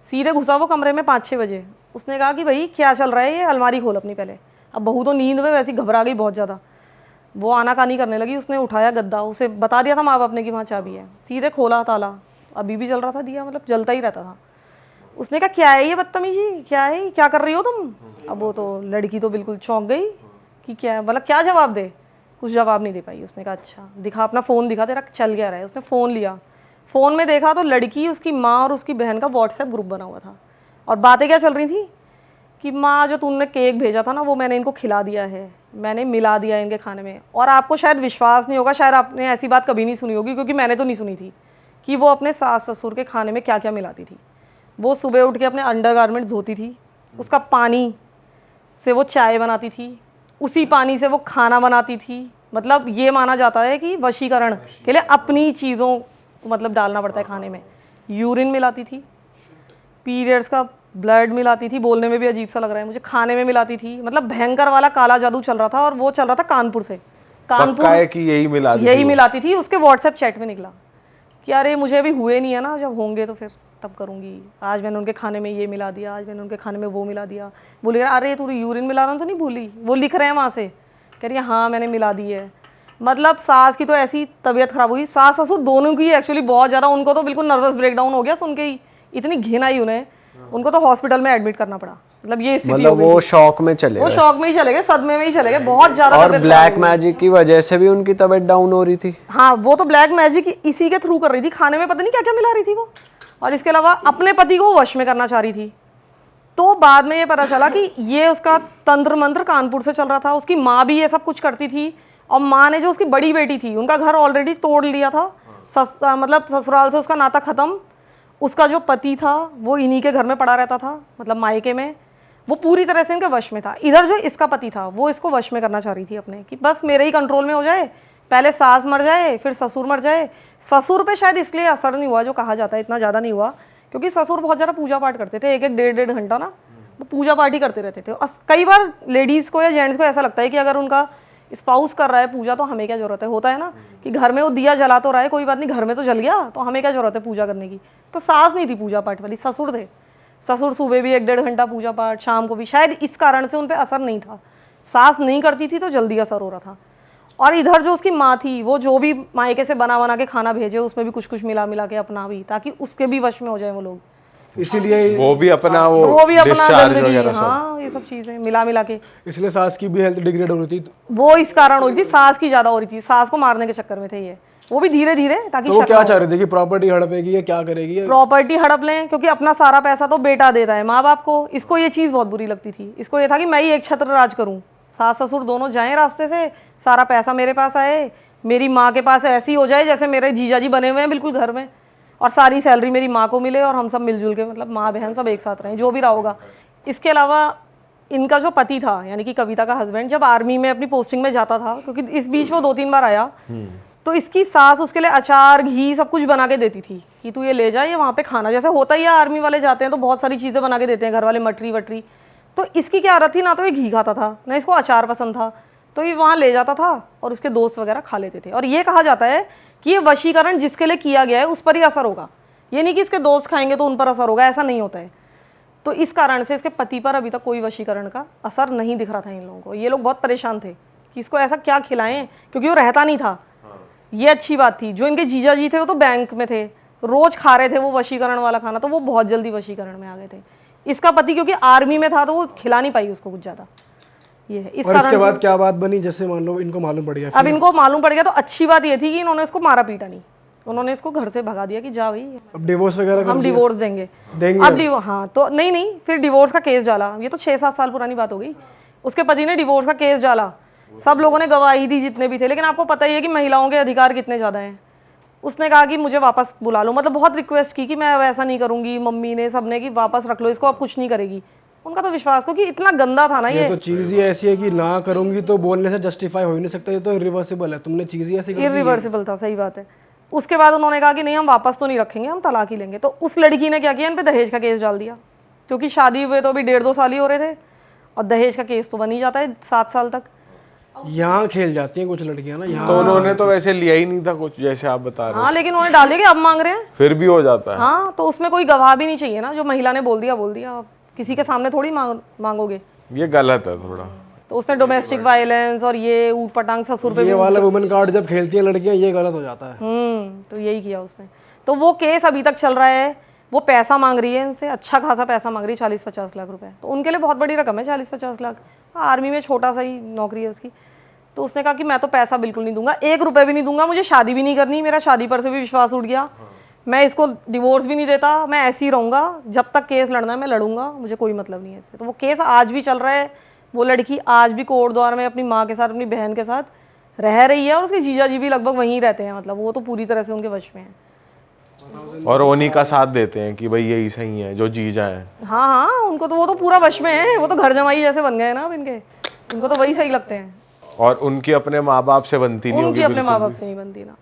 सीधे घुसा वो कमरे में 5-6 बजे। उसने कहा कि भाई क्या चल रहा है, ये अलमारी खोल अपनी पहले। अब बहू तो नींद में वैसी घबरा गई बहुत ज़्यादा, वो आनाकानी करने लगी। उसने उठाया गद्दा, उसे बता दिया था माँ बाप ने कि वहाँ चाबी है, सीधे खोला ताला, अभी भी जल रहा था दिया, मतलब जलता ही रहता था। उसने कहा क्या है ये बदतमीजी, क्या है, क्या कर रही हो तुम। अब वो तो लड़की तो बिल्कुल चौंक गई कि क्या, मतलब क्या जवाब दे, कुछ जवाब नहीं दे पाई। उसने कहा अच्छा दिखा अपना फ़ोन, दिखा तेरा चल गया रहा है। उसने फ़ोन लिया, फ़ोन में देखा तो लड़की, उसकी माँ और उसकी बहन का व्हाट्सएप ग्रुप बना हुआ था। और बातें क्या चल रही थी कि माँ जो तुमने केक भेजा था ना, वो मैंने इनको खिला दिया है, मैंने मिला दिया इनके खाने में। और आपको शायद विश्वास नहीं होगा, शायद आपने ऐसी बात कभी नहीं सुनी होगी, क्योंकि मैंने तो नहीं सुनी थी, कि वो अपने सास ससुर के खाने में क्या क्या मिलाती थी। वो सुबह उठ के अपने अंडरगारमेंट धोती थी, उसका पानी से वो चाय बनाती थी, उसी पानी से वो खाना बनाती थी। मतलब ये माना जाता है कि वशीकरण के लिए अपनी चीज़ों को मतलब डालना पड़ता है खाने में। यूरिन मिलाती थी, पीरियड्स का ब्लड मिलाती थी, बोलने में भी अजीब सा लग रहा है मुझे, खाने में मिलाती थी। मतलब भयंकर वाला काला जादू चल रहा था, और वो चल रहा था कानपुर से। पक्का है कि यही मिलाती थी। उसके व्हाट्सएप चैट में निकला कि अरे मुझे अभी हुए नहीं है ना, जब होंगे तो फिर तब करूँगी, आज मैंने उनके खाने में ये मिला दिया, आज मैंने उनके खाने में वो मिला दिया। बोली अरे तू यूरिन मिलाना तो नहीं भूली, वो लिख रहे हैं वहाँ से, कह रही है हाँ मैंने मिला दी है। मतलब सास की तो ऐसी तबीयत ख़राब हुई, सास ससुर दोनों की एक्चुअली बहुत ज़्यादा, उनको तो बिल्कुल नर्वस ब्रेकडाउन हो गया सुन के ही, इतनी घिन आई उन्हें, उनको तो हॉस्पिटल में एडमिट करना पड़ा। मतलब ये स्थिति मतलब वो शॉक में चले गए, वो शॉक में ही चले गए, सदमे में ही चले गए, बहुत ज़्यादा। और ब्लैक मैजिक की वजह से भी उनकी तबीयत डाउन हो रही थी। हाँ वो तो ब्लैक मैजिक इसी के थ्रू कर रही थी, खाने में पता नहीं क्या क्या मिला रही थी वो, और इसके अलावा अपने पति को वश में करना चाह रही थी। तो बाद में ये पता चला कि ये उसका तंत्र मंत्र कानपुर से चल रहा था, उसकी माँ भी ये सब कुछ करती थी, और माँ ने जो उसकी बड़ी बेटी थी, उनका घर ऑलरेडी तोड़ लिया था, मतलब ससुराल से उसका नाता ख़त्म। उसका जो पति था वो इन्हीं के घर में पड़ा रहता था, मतलब मायके में, वो पूरी तरह से इनके वश में था। इधर जो इसका पति था वो इसको वश में करना चाह रही थी अपने, कि बस मेरे ही कंट्रोल में हो जाए, पहले सास मर जाए फिर ससुर मर जाए। ससुर पे शायद इसलिए असर नहीं हुआ जो कहा जाता है, इतना ज़्यादा नहीं हुआ, क्योंकि ससुर बहुत ज़्यादा पूजा पाठ करते थे, 1-1 डेढ़ घंटा ना वो पूजा पाठ ही करते रहते थे। कई बार लेडीज़ को या जेंट्स को ऐसा लगता है कि अगर उनका स्पाउस कर रहा है पूजा तो हमें क्या ज़रूरत है, होता है ना कि घर में वो दिया जला तो रहा है, कोई बात नहीं, घर में तो जल गया तो हमें क्या ज़रूरत है पूजा करने की। तो सास नहीं थी पूजा पाठ वाली, ससुर थे। ससुर सुबह भी 1-1.5 घंटा पूजा पाठ, शाम को भी, शायद इस कारण से उन पर असर नहीं था। सास नहीं करती थी तो जल्दी असर हो रहा था। और इधर जो उसकी माँ थी, वो जो भी मायके से बना के खाना भेजे, उसमें भी कुछ कुछ मिला के अपना भी, ताकि उसके भी वश में हो जाए वो लोग। इसीलिए वो भी अपना वो भी अपना discharge गंदगी, वगैरह सब। हाँ ये सब चीजें मिला मिला के इसलिए सास की भी हेल्थ डिग्रेड हो रही थी। वो इस कारण हो रही थी, सास की ज्यादा हो रही थी, सास को मारने के चक्कर में थे ये, वो भी धीरे धीरे, ताकि तो वो क्या चाह रहे थे कि प्रॉपर्टी हड़पेगी या क्या करेगी प्रॉपर्टी हड़प लें, क्योंकि अपना सारा पैसा तो बेटा देता है माँ बाप को। इसको ये चीज़ बहुत बुरी लगती थी, इसको ये था कि मैं ही एक छत्र राज करूँ, सास ससुर दोनों जाएं रास्ते से, सारा पैसा मेरे पास आए, मेरी माँ के पास ऐसी हो जाए जैसे मेरे जीजा जी बने हुए हैं बिल्कुल घर में, और सारी सैलरी मेरी माँ को मिले और हम सब मिलजुल के, मतलब माँ बहन सब एक साथ रहें, जो भी रहा होगा। इसके अलावा इनका जो पति था, यानी कि कविता का हस्बैंड, जब आर्मी में अपनी पोस्टिंग में जाता था, क्योंकि इस बीच वो 2-3 बार आया, तो इसकी सास उसके लिए अचार घी सब कुछ बना के देती थी कि तू ये ले जा, ये वहाँ पे खाना, जैसे होता ही है आर्मी वाले जाते हैं तो बहुत सारी चीज़ें बना के देते हैं घर वाले, मटरी वटरी। तो इसकी क्या आदत थी, ना तो ये घी खाता था ना इसको अचार पसंद था, तो ये वहाँ ले जाता था और उसके दोस्त वगैरह खा लेते थे। और ये कहा जाता है कि ये वशीकरण जिसके लिए किया गया है उस पर ही असर होगा, ये नहीं कि इसके दोस्त खाएंगे तो उन पर असर होगा, ऐसा नहीं होता है। तो इस कारण से इसके पति पर अभी तक कोई वशीकरण का असर नहीं दिख रहा था इन लोगों को। ये लोग बहुत परेशान थे कि इसको ऐसा क्या खिलाएं, क्योंकि वो रहता नहीं था। ये अच्छी बात थी। जो इनके जीजा जी थे वो तो बैंक में थे, रोज खा रहे थे वो वशीकरण वाला खाना, तो वो बहुत जल्दी वशीकरण में आ गए थे। इसका पति क्योंकि आर्मी में था तो वो खिला नहीं पाई उसको कुछ ज़्यादा, ये है इस और कारण। इसके बाद क्या बात बनी, जैसे मान लो इनको मालूम पड़ गया, अब इनको मालूम पड़ गया तो अच्छी बात ये थी कि इन्होंने इसको मारा पीटा नहीं, उन्होंने इसको घर से भगा दिया कि जा भाई अब डिवोर्स वगैरह हम डिवोर्स देंगे अब हाँ तो नहीं, फिर डिवोर्स का केस डाला। ये तो 6-7 साल पुरानी बात हो गई। उसके पति ने डिवोर्स का केस डाला, सब लोगों ने गवाही दी जितने भी थे, लेकिन आपको पता ही है कि महिलाओं के अधिकार कितने ज़्यादा हैं। उसने कहा कि मुझे वापस बुला लो, मतलब बहुत रिक्वेस्ट की कि मैं अब ऐसा नहीं करूँगी, मम्मी ने सबने कि वापस रख लो इसको, अब कुछ नहीं करेगी। उनका तो विश्वास, क्योंकि इतना गंदा था ना ये तो चीज़ ही ऐसी है कि ना करूंगी तो बोलने से जस्टिफाई हो ही नहीं सकता, ये तो इरिवर्सिबल है, तुमने चीज़ ही ऐसी कर दी है। इरिवर्सिबल था, सही बात है। उसके बाद उन्होंने कहा कि नहीं हम वापस तो नहीं रखेंगे, हम तलाक ही लेंगे। तो उस लड़की ने क्या किया, इन पे दहेज का केस डाल दिया, क्योंकि शादी हुए तो अभी 1.5-2 साल ही हो रहे थे और दहेज का केस तो बन ही जाता है 7 साल तक। यहाँ खेल जाती हैं कुछ लड़कियां ना यहाँ। तो उन्होंने तो वैसे लिया ही नहीं था कुछ, जैसे आप बता रहे हाँ, लेकिन उन्होंने डाल दिया कि अब मांग रहे हैं। फिर भी हो जाता है। हाँ, तो उसमें कोई गवाह भी नहीं चाहिए ना, जो महिला ने बोल दिया बोल दिया, आप किसी के सामने थोड़ी मांगोगे। ये गलत है थोड़ा। तो उसने डोमेस्टिक वायलेंस और ये ऊट पटांग ससुर पे ये वाला वुमेन कार्ड जब खेलती हैं लड़कियां, ये गलत हो जाता है। तो यही किया उसने। तो वो केस अभी तक चल रहा है। वो पैसा मांग रही है इनसे, अच्छा खासा पैसा मांग रही है, 40-50 लाख रुपए। तो उनके लिए बहुत बड़ी रकम है 40-50 लाख। आर्मी में छोटा सा ही नौकरी है उसकी। तो उसने कहा कि मैं तो पैसा बिल्कुल नहीं दूंगा, 1 रुपये भी नहीं दूंगा, मुझे शादी भी नहीं करनी, मेरा शादी पर से भी विश्वास उठ गया, मैं इसको डिवोर्स भी नहीं देता, मैं ऐसे ही रहूँगा, जब तक केस लड़ना है मैं लड़ूंगा, मुझे कोई मतलब नहीं है इससे। तो वो केस आज भी चल रहा है। वो लड़की आज भी कोर्ट द्वार में अपनी माँ के साथ, अपनी बहन के साथ रह रही है, और उसके जीजा जी भी लगभग वहीं रहते हैं, मतलब वो तो पूरी तरह से उनके वश में है। और उन्हीं का साथ देते हैं कि भाई यही सही है जो जीजा है। हाँ हाँ, उनको तो वो तो पूरा वश में है, वो तो घर जमाई जैसे बन गए हैं ना अब इनके, उनको तो वही सही लगते हैं। और उनकी अपने माँ बाप से बनती नहीं उनकी होगी अपने बिल्कुल माँ बाप भी। से नहीं बनती ना,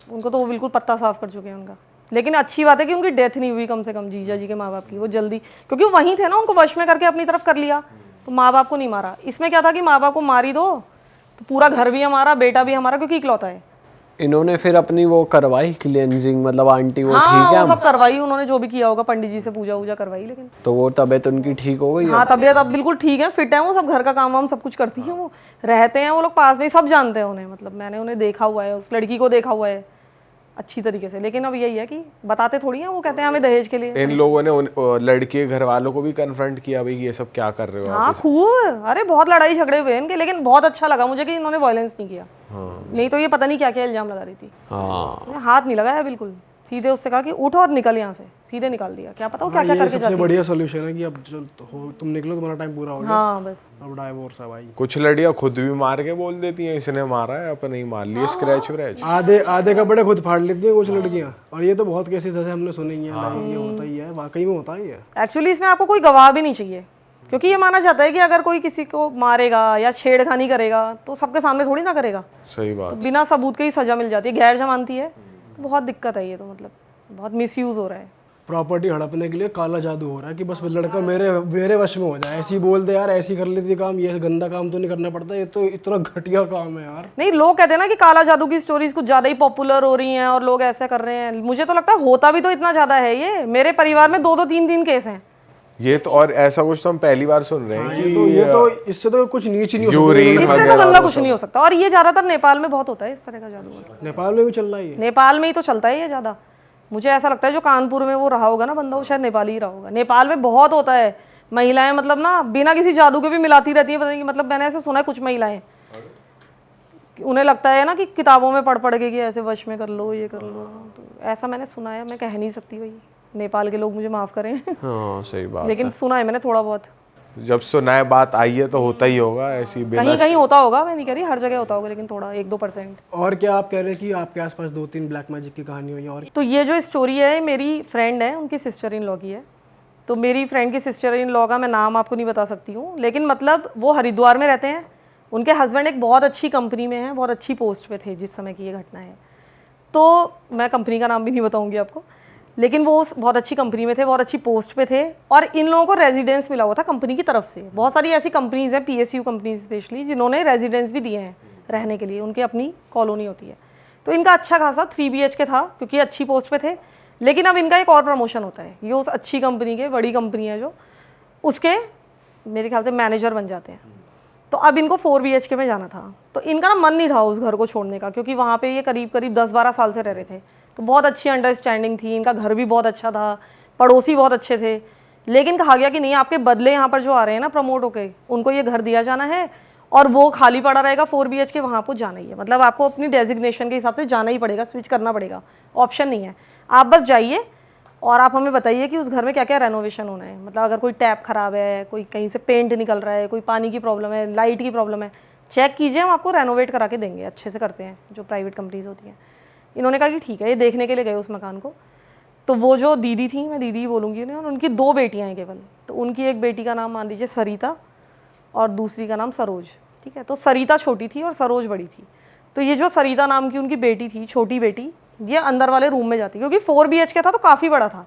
उनको तो वो बिल्कुल पत्ता साफ कर चुके हैं उनका। लेकिन अच्छी बात है कि उनकी डेथ नहीं हुई, कम से कम जीजा जी के माँ बाप की, वो जल्दी, क्योंकि वो वहीं थे ना, उनको वश में करके अपनी तरफ कर लिया, तो माँ बाप को नहीं मारा। इसमें क्या था कि माँ बाप को मारी दो तो पूरा घर भी हमारा, बेटा भी हमारा, क्योंकि इकलौता है। इन्होंने फिर अपनी वो करवाई क्लेंजिंग, मतलब आंटी वो हाँ, ठीक है वो सब करवाई उन्होंने, जो भी किया होगा, पंडित जी से पूजा वूजा करवाई। लेकिन तो वो तबीयत उनकी ठीक हो गई? हाँ, तबीयत अब बिल्कुल ठीक है, फिट है वो, सब घर का काम वाम सब कुछ करती है वो, रहते हैं वो लोग पास में ही, सब जानते हैं उन्हें, मतलब मैंने उन्हें देखा हुआ है, उस लड़की को देखा हुआ है अच्छी तरीके से। लेकिन अब यही है कि बताते थोड़ी हैं, वो कहते हैं हमें दहेज के लिए। इन लोगों ने लड़के के घर वालों को भी कन्फ्रंट किया भाई ये सब क्या कर रहे हो आप? हाँ खूब, अरे बहुत लड़ाई झगड़े हुए इनके, लेकिन बहुत अच्छा लगा मुझे कि इन्होंने वायलेंस नहीं किया। नहीं तो ये पता नहीं क्या क्या इल्जाम लगा रही थी। हाँ, हाथ नहीं लगाया बिल्कुल, सीधे उससे कहा कि उठ और निकल यहाँ से, सीधे निकाल दिया। क्या पता वो क्या क्या ये करके सबसे जाती। बढ़िया सोल्यूशन है कि अब जो हो तुम निकलो, तुम्हारा टाइम पूरा हो गया, हाँ बस, अब डाइवोर्स है भाई। कुछ लड़ियां खुद भी मार के बोल देती हैं इसने मारा है, अपन नहीं मार लिए, स्क्रैच व्रैच। आधे कपड़े खुद फाड़ लेती हैं कुछ लड़कियां, और ये तो बहुत केसेस ऐसे हमने सुने ही हैं, ये होता ही है, वाकई में होता ही है। एक्चुअली इसमें आपको कोई गवाह भी नहीं चाहिए, क्योंकि ये माना जाता है कि अगर कोई किसी को मारेगा या छेड़खानी करेगा तो सबके सामने थोड़ी ना करेगा, सही तो बात। बिना सबूत के ही सजा मिल जाती है, गैर जमानती है, तो बहुत दिक्कत है ये, तो मतलब बहुत मिसयूज हो रहा है। प्रॉपर्टी हड़पने के लिए काला जादू हो रहा है कि बस लड़का मेरे वश में हो जाए, ऐसी बोल दे यार, ऐसी कर लेती काम, ये गंदा काम तो नहीं करना पड़ता, ये तो इतना घटिया काम है यार। नहीं, लोग कहते हैं ना कि काला जादू की स्टोरीज कुछ ज्यादा ही पॉपुलर हो रही हैं और लोग ऐसे कर रहे हैं, मुझे तो लगता है होता भी तो इतना ज्यादा है। ये मेरे परिवार में 2-2, 3-3 केस हैं ये तो, और ऐसा कुछ तो हम पहली बार सुन रहे हैं कि ये तो इससे तो कुछ नीच नहीं हो यूरिन इससे तो गंदा कुछ नहीं हो सकता। और ये ज्यादातर नेपाल में बहुत होता है इस तरह का जादू। नेपाल में भी चल रहा है ये। नेपाल में ही तो चलता है ये ज्यादा, मुझे ऐसा लगता है जो कानपुर में वो रहा होगा ना बंदा, वो शायद नेपाली ही रहा होगा। नेपाल में बहुत होता है, महिलाएं मतलब ना बिना किसी जादू के भी मिलाती रहती है, पता नहीं, मतलब मैंने ऐसे सुना है कुछ महिलाएं, उन्हें लगता है ना कि किताबों में पढ़ पढ़ के कि ऐसे वश में कर लो, ये कर लो, तो ऐसा मैंने सुना है। मैं कह नहीं सकती भाई, नेपाल के लोग मुझे माफ़ करें हाँ सही बात। लेकिन सुना है मैंने थोड़ा बहुत। जब सुनाए बात आई है तो होता ही होगा ऐसी बिना। कहीं कहीं होता होगा, मैं नहीं कह रही हर जगह होता होगा, लेकिन थोड़ा 1-2%। और क्या आप कह रहे हैं कि आपके आसपास 2-3 ब्लैक मैजिक की कहानी हुई? और तो ये जो स्टोरी है मेरी फ्रेंड है, उनकी सिस्टर इन लॉ की है। तो मेरी फ्रेंड की सिस्टर इन लॉ का मैं नाम आपको नहीं बता सकती हूँ, लेकिन मतलब वो हरिद्वार में रहते हैं। उनके हस्बैंड एक बहुत अच्छी कंपनी में है, बहुत अच्छी पोस्ट पे थे जिस समय की ये घटना है। तो मैं कंपनी का नाम भी नहीं बताऊंगी आपको, लेकिन वो बहुत अच्छी कंपनी में थे, बहुत अच्छी पोस्ट पे थे, और इन लोगों को रेजिडेंस मिला हुआ था कंपनी की तरफ से। बहुत सारी ऐसी कंपनीज हैं, PSU कंपनीज स्पेशली, जिन्होंने रेजिडेंस भी दिए हैं रहने के लिए, उनकी अपनी कॉलोनी होती है। तो इनका अच्छा खासा 3 BHK था, क्योंकि अच्छी पोस्ट पे थे। लेकिन अब इनका एक और प्रमोशन होता है, ये उस अच्छी कंपनी के, बड़ी कंपनी है जो, उसके मेरे ख्याल से मैनेजर बन जाते हैं। तो अब इनको 4 BHK में जाना था। तो इनका ना मन नहीं था उस घर को छोड़ने का, क्योंकि वहाँ पे ये करीब करीब 10-12 साल से रह रहे थे। तो बहुत अच्छी अंडरस्टैंडिंग थी, इनका घर भी बहुत अच्छा था, पड़ोसी बहुत अच्छे थे। लेकिन कहा गया कि नहीं, आपके बदले यहाँ पर जो आ रहे हैं ना प्रमोट होके, उनको ये घर दिया जाना है, और वो खाली पड़ा रहेगा 4 BHK, वहाँ पर जाना ही है। मतलब आपको अपनी डेजिग्नेशन के हिसाब से जाना ही पड़ेगा, स्विच करना पड़ेगा, ऑप्शन नहीं है। आप बस जाइए और आप हमें बताइए कि उस घर में क्या क्या रेनोवेशन होना है। मतलब अगर कोई टैप ख़राब है, कोई कहीं से पेंट निकल रहा है, कोई पानी की प्रॉब्लम है, लाइट की प्रॉब्लम है, चेक कीजिए, हम आपको रेनोवेट करा के देंगे। अच्छे से करते हैं जो प्राइवेट कंपनीज होती हैं। इन्होंने कहा कि ठीक है। ये देखने के लिए गए उस मकान को। तो वो जो दीदी थी, मैं दीदी ही बोलूँगी उन्हें, और उनकी 2 बेटियाँ हैं केवल। तो उनकी एक बेटी का नाम मान लीजिए सरिता, और दूसरी का नाम सरोज, ठीक है। तो सरिता छोटी थी और सरोज बड़ी थी। तो ये जो सरिता नाम की उनकी बेटी थी, छोटी बेटी, ये अंदर वाले रूम में जाती, क्योंकि 4 BHK था तो काफ़ी बड़ा था।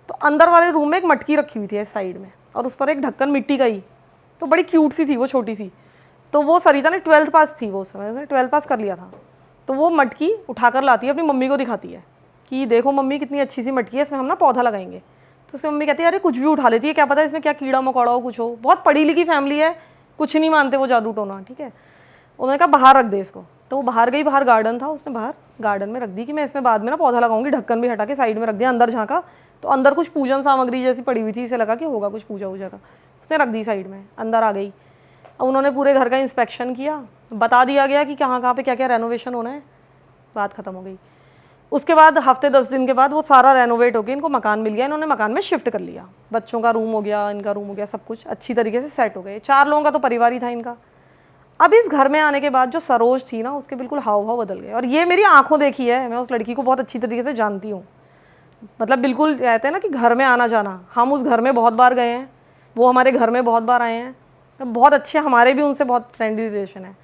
तो अंदर वाले रूम में एक मटकी रखी हुई थी इस साइड में, और उस पर एक ढक्कन मिट्टी का ही, तो बड़ी क्यूट सी थी वो, छोटी सी। तो वो सरिता ने 12th पास थी वो समय, उसने 12th पास कर लिया था। तो वो मटकी उठाकर लाती है, अपनी मम्मी को दिखाती है कि देखो मम्मी कितनी अच्छी सी मटकी है, इसमें हम ना पौधा लगाएंगे। तो उसमें मम्मी कहती है अरे कुछ भी उठा लेती है, क्या पता है इसमें क्या कीड़ा मकोड़ा हो, कुछ हो। बहुत पढ़ी लिखी फैमिली है, कुछ नहीं मानते वो जादू टोना, ठीक है। उन्होंने कहा बाहर रख दे इसको। तो वो बाहर गई, बाहर गार्डन था, उसने बाहर गार्डन में रख दी कि मैं इसमें बाद में ना पौधा लगाऊंगी। ढक्कन भी हटा के साइड में रख दिया। अंदर झाँका तो अंदर कुछ पूजन सामग्री जैसी पड़ी हुई थी, इसे लगा कि होगा कुछ पूजा वूजा का, उसने रख दी साइड में। अंदर आ गई, अब उन्होंने पूरे घर का इंस्पेक्शन किया, बता दिया गया कि कहाँ कहाँ पे क्या क्या रेनोवेशन होना है, बात खत्म हो गई। उसके बाद हफ्ते 10 दिन के बाद वो सारा रेनोवेट हो गया, इनको मकान मिल गया, इन्होंने मकान में शिफ्ट कर लिया। बच्चों का रूम हो गया, इनका रूम हो गया, सब कुछ अच्छी तरीके से सेट हो गए। 4 लोगों का तो परिवार ही था इनका। अब इस घर में आने के बाद जो सरोज थी ना, उसके बिल्कुल हाव भाव बदल गए। और ये मेरी आंखों देखी है, मैं उस लड़की को बहुत अच्छी तरीके से जानती हूँ। मतलब बिल्कुल कहते हैं ना कि घर में आना जाना, हम उस घर में बहुत बार गए हैं, वो हमारे घर में बहुत बार आए हैं, बहुत अच्छे, हमारे भी उनसे बहुत फ्रेंडली रिलेशन है।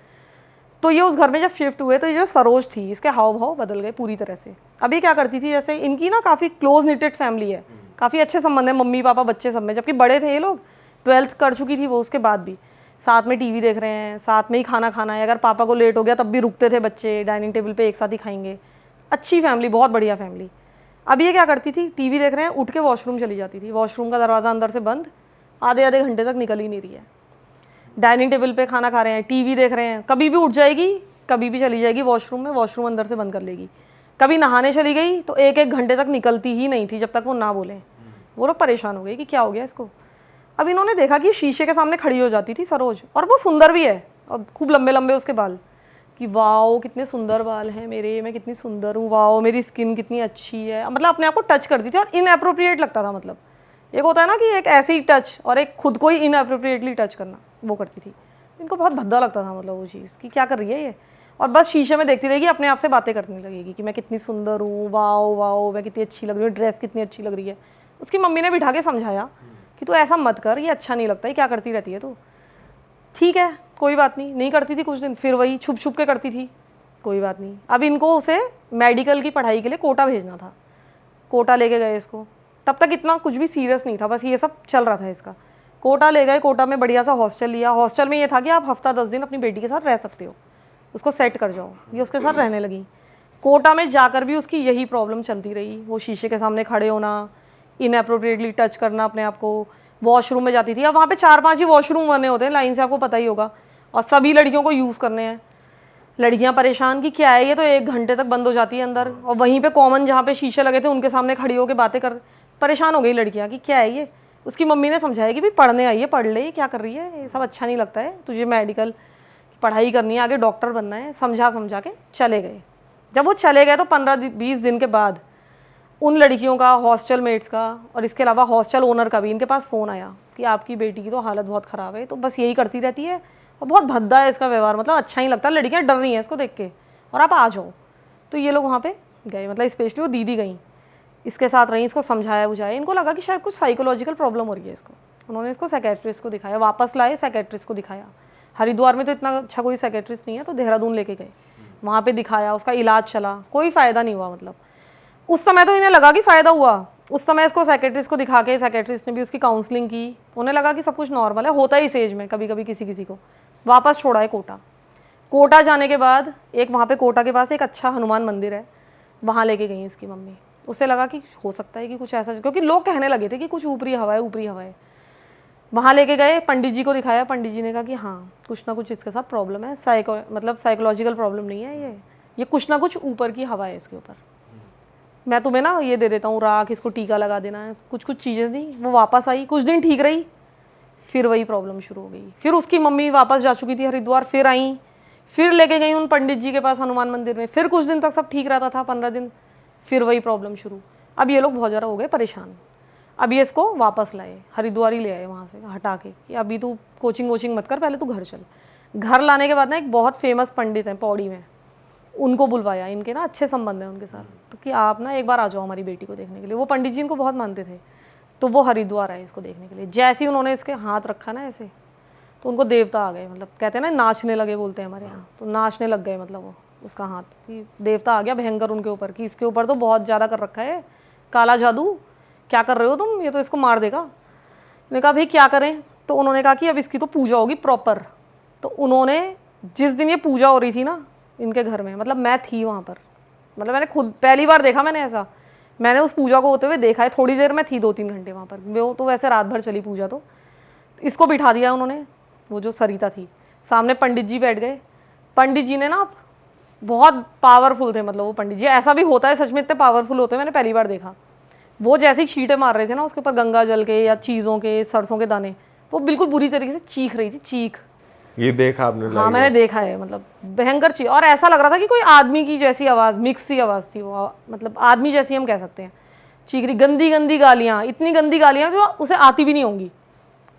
तो ये उस घर में जब शिफ्ट हुए तो ये जो सरोज थी, इसके हाव भाव बदल गए पूरी तरह से। अब ये क्या करती थी, जैसे इनकी ना काफ़ी क्लोज निटेड फैमिली है, काफ़ी अच्छे संबंध है, मम्मी पापा बच्चे सब में। जबकि बड़े थे ये लोग, 12th कर चुकी थी वो, उसके बाद भी साथ में टीवी देख रहे हैं, साथ में ही खाना खाना है। अगर पापा को लेट हो गया तब भी रुकते थे बच्चे, डाइनिंग टेबल पे एक साथ ही खाएंगे। अच्छी फैमिली, बहुत बढ़िया फैमिली। अब ये क्या करती थी, टीवी देख रहे हैं, उठ के वॉशरूम चली जाती थी, वॉशरूम का दरवाज़ा अंदर से बंद, आधे आधे घंटे तक निकल ही नहीं रही है। डाइनिंग टेबल पे खाना खा रहे हैं, टीवी देख रहे हैं, कभी भी उठ जाएगी, कभी भी चली जाएगी वॉशरूम में, वॉशरूम अंदर से बंद कर लेगी। कभी नहाने चली गई तो 1-1 घंटे तक निकलती ही नहीं थी जब तक वो ना बोलें। वो लोग परेशान हो गए कि क्या हो गया इसको। अब इन्होंने देखा कि शीशे के सामने खड़ी हो जाती थी सरोज, और वो सुंदर भी है, और खूब लंबे लंबे उसके बाल, कि वाओ कितने सुंदर बाल हैं मेरे, मैं कितनी सुंदर हूँ, वाओ मेरी स्किन कितनी अच्छी है। मतलब अपने आप को टच करती थी, और इनएप्रोप्रिएट लगता था। मतलब एक होता है ना कि एक ऐसी टच, और एक खुद को ही इनएप्रोप्रिएटली टच करना, वो करती थी। इनको बहुत भद्दा लगता था, मतलब वो चीज़ कि क्या कर रही है ये। और बस शीशे में देखती रहेगी, अपने आप से बातें करने लगेगी कि मैं कितनी सुंदर हूँ, वाओ वाओ मैं कितनी अच्छी लग रही हूँ, ड्रेस कितनी अच्छी लग रही है। उसकी मम्मी ने बिठा के समझाया कि तू ऐसा मत कर, ये अच्छा नहीं लगता है, क्या करती रहती है तू। ठीक है कोई बात नहीं, नहीं करती थी कुछ दिन, फिर वही छुप छुप के करती थी, कोई बात नहीं। अब इनको उसे मेडिकल की पढ़ाई के लिए कोटा भेजना था, कोटा लेके गए इसको। तब तक इतना कुछ भी सीरियस नहीं था, बस ये सब चल रहा था इसका। कोटा ले गए, कोटा में बढ़िया सा हॉस्टल लिया। हॉस्टल में ये था कि आप हफ्ता 10 दिन अपनी बेटी के साथ रह सकते हो, उसको सेट कर जाओ। ये उसके साथ रहने लगी। कोटा में जाकर भी उसकी यही प्रॉब्लम चलती रही, वो शीशे के सामने खड़े होना, इनएप्रोप्रिएटली टच करना अपने आप को। वॉशरूम में जाती थी, अब वहाँ पे 4-5 ही वॉशरूम बने होते हैं लाइन से, आपको पता ही होगा, और सभी लड़कियों को यूज़ करने हैं। लड़कियां परेशान कि क्या है ये, तो 1 घंटे तक बंद हो जाती है अंदर, और वहीं पे कॉमन जहाँ पे शीशे लगे थे उनके सामने खड़ी होकर बातें कर, परेशान हो गई लड़कियां कि क्या है ये। उसकी मम्मी ने समझाया कि भाई पढ़ने आई है, पढ़ ले, क्या कर रही है, ये सब अच्छा नहीं लगता है, तुझे मेडिकल की पढ़ाई करनी है, आगे डॉक्टर बनना है, समझा समझा के चले गए। जब वो चले गए तो 15-20 दिन के बाद उन लड़कियों का, हॉस्टल मेट्स का और इसके अलावा हॉस्टल ओनर का भी इनके पास फ़ोन आया कि आपकी बेटी की तो हालत बहुत ख़राब है, तो बस यही करती रहती है और बहुत भद्दा है इसका व्यवहार, मतलब अच्छा ही लगता है, लड़कियां डर रही हैं इसको देख के और आप आ जाओ। तो ये लोग वहाँ पे गए, मतलब स्पेशली वो दीदी गई, इसके साथ रही, इसको समझाया बुझाया, इनको लगा कि शायद कुछ साइकोलॉजिकल प्रॉब्लम हो रही है इसको। उन्होंने इसको साइकेट्रिस्ट को दिखाया, वापस लाए, साइकेट्रिस्ट को दिखाया। हरिद्वार में तो इतना अच्छा कोई साइकेट्रिस्ट नहीं है, तो देहरादून लेके गए, वहाँ पे दिखाया, उसका इलाज चला, कोई फ़ायदा नहीं हुआ। मतलब उस समय तो इन्हें लगा कि फ़ायदा हुआ, उस समय इसको साइकेट्रिस्ट को दिखा के साइकेट्रिस्ट ने भी उसकी काउंसलिंग की, उन्हें लगा कि सब कुछ नॉर्मल है, होता है इस एज में कभी कभी किसी किसी को। वापस छोड़ा है कोटा। कोटा जाने के बाद एक वहाँ पे कोटा के पास एक अच्छा हनुमान मंदिर है, वहाँ लेके गई इसकी मम्मी। उसे लगा कि हो सकता है कि कुछ ऐसा, क्योंकि लोग कहने लगे थे कि कुछ ऊपरी हवा है, ऊपरी हवा है। वहाँ लेके गए, पंडित जी को दिखाया, पंडित जी ने कहा कि हाँ कुछ ना कुछ इसके साथ प्रॉब्लम है, मतलब साइकोलॉजिकल प्रॉब्लम नहीं है ये कुछ ना कुछ ऊपर की हवा है इसके ऊपर। मैं तुम्हें ना ये दे देता हूँ राख, इसको टीका लगा देना है, कुछ चीज़ें दी। वो वापस आई, कुछ दिन ठीक रही, फिर वही प्रॉब्लम शुरू हो गई। फिर उसकी मम्मी वापस जा चुकी थी हरिद्वार, फिर आई, फिर लेके गई उन पंडित जी के पास हनुमान मंदिर में, फिर कुछ दिन तक सब ठीक रहता था, 15 दिन, फिर वही प्रॉब्लम शुरू। अब ये लोग बहुत ज़्यादा हो गए परेशान। अब ये इसको वापस लाए, हरिद्वार ही ले आए वहाँ से हटा के कि अभी तू कोचिंग वोचिंग मत कर, पहले तू घर चल। घर लाने के बाद ना एक बहुत फेमस पंडित हैं पौड़ी में, उनको बुलवाया, इनके ना अच्छे संबंध हैं उनके साथ, तो कि आप ना एक बार आ जाओ हमारी बेटी को देखने के लिए। वो पंडित जी इनको बहुत मानते थे, तो वो हरिद्वार आए इसको देखने के लिए। जैसे ही उन्होंने इसके हाथ रखा ना ऐसे, तो उनको देवता आ गए, मतलब कहते हैं ना नाचने लगे, बोलते हैं हमारे यहाँ, तो नाचने लग गए, मतलब वो उसका हाथ कि देवता आ गया भयंकर उनके ऊपर कि इसके ऊपर तो बहुत ज़्यादा कर रखा है काला जादू, क्या कर रहे हो तुम, ये तो इसको मार देगा। मैंने कहा भाई क्या करें, तो उन्होंने कहा कि अब इसकी तो पूजा होगी प्रॉपर। तो उन्होंने जिस दिन ये पूजा हो रही थी ना इनके घर में, मतलब मैं थी वहाँ पर, मतलब मैंने खुद पहली बार देखा मैंने ऐसा, मैंने उस पूजा को होते हुए देखा है, थोड़ी देर में थी 2-3 घंटे वहाँ पर, वो तो वैसे रात भर चली पूजा। तो इसको बिठा दिया उन्होंने, वो जो सरिता थी, सामने पंडित जी बैठ गए। पंडित जी ने ना बहुत पावरफुल थे, मतलब वो पंडित जी, ऐसा भी होता है सच में, इतने पावरफुल होते हैं, मैंने पहली बार देखा। वो जैसे ही छींटे मार रहे थे ना उसके ऊपर गंगा जल के या चीज़ों के, सरसों के दाने, वो बिल्कुल बुरी तरीके से चीख रही थी, चीख। ये देखा आपने? हाँ मैंने देखा है, मतलब भयंकर चीख, और ऐसा लग रहा था कि कोई आदमी की जैसी आवाज़, मिक्स सी आवाज़ थी वो, मतलब आदमी जैसी हम कह सकते हैं, चीख रही, गंदी गंदी गालियाँ, इतनी गंदी गालियाँ जो उसे आती भी नहीं होंगी,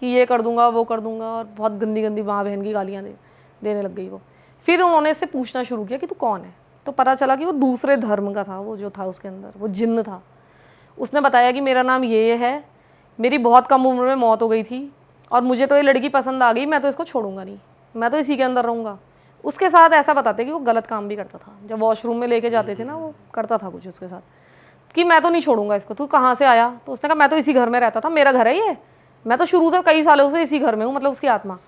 कि ये कर दूंगा वो कर दूंगा, और बहुत गंदी गंदी माँ बहन की गालियाँ देने लग गई वो। फिर उन्होंने इससे पूछना शुरू किया कि तू कौन है, तो पता चला कि वो दूसरे धर्म का था, वो जो था उसके अंदर वो जिन्न था। उसने बताया कि मेरा नाम ये है, मेरी बहुत कम उम्र में मौत हो गई थी, और मुझे तो ये लड़की पसंद आ गई, मैं तो इसको छोड़ूंगा नहीं, मैं तो इसी के अंदर रहूँगा। उसके साथ ऐसा बताते कि वो गलत काम भी करता था, जब वॉशरूम में लेके जाते थे ना, वो करता था कुछ उसके साथ कि मैं तो नहीं छोड़ूंगा इसको, तू कहाँ से आया, तो उसने कहा मैं तो इसी घर में रहता था, मेरा घर है ये, मैं तो शुरू से कई सालों से इसी घर में हूँ, मतलब उसकी आत्मा।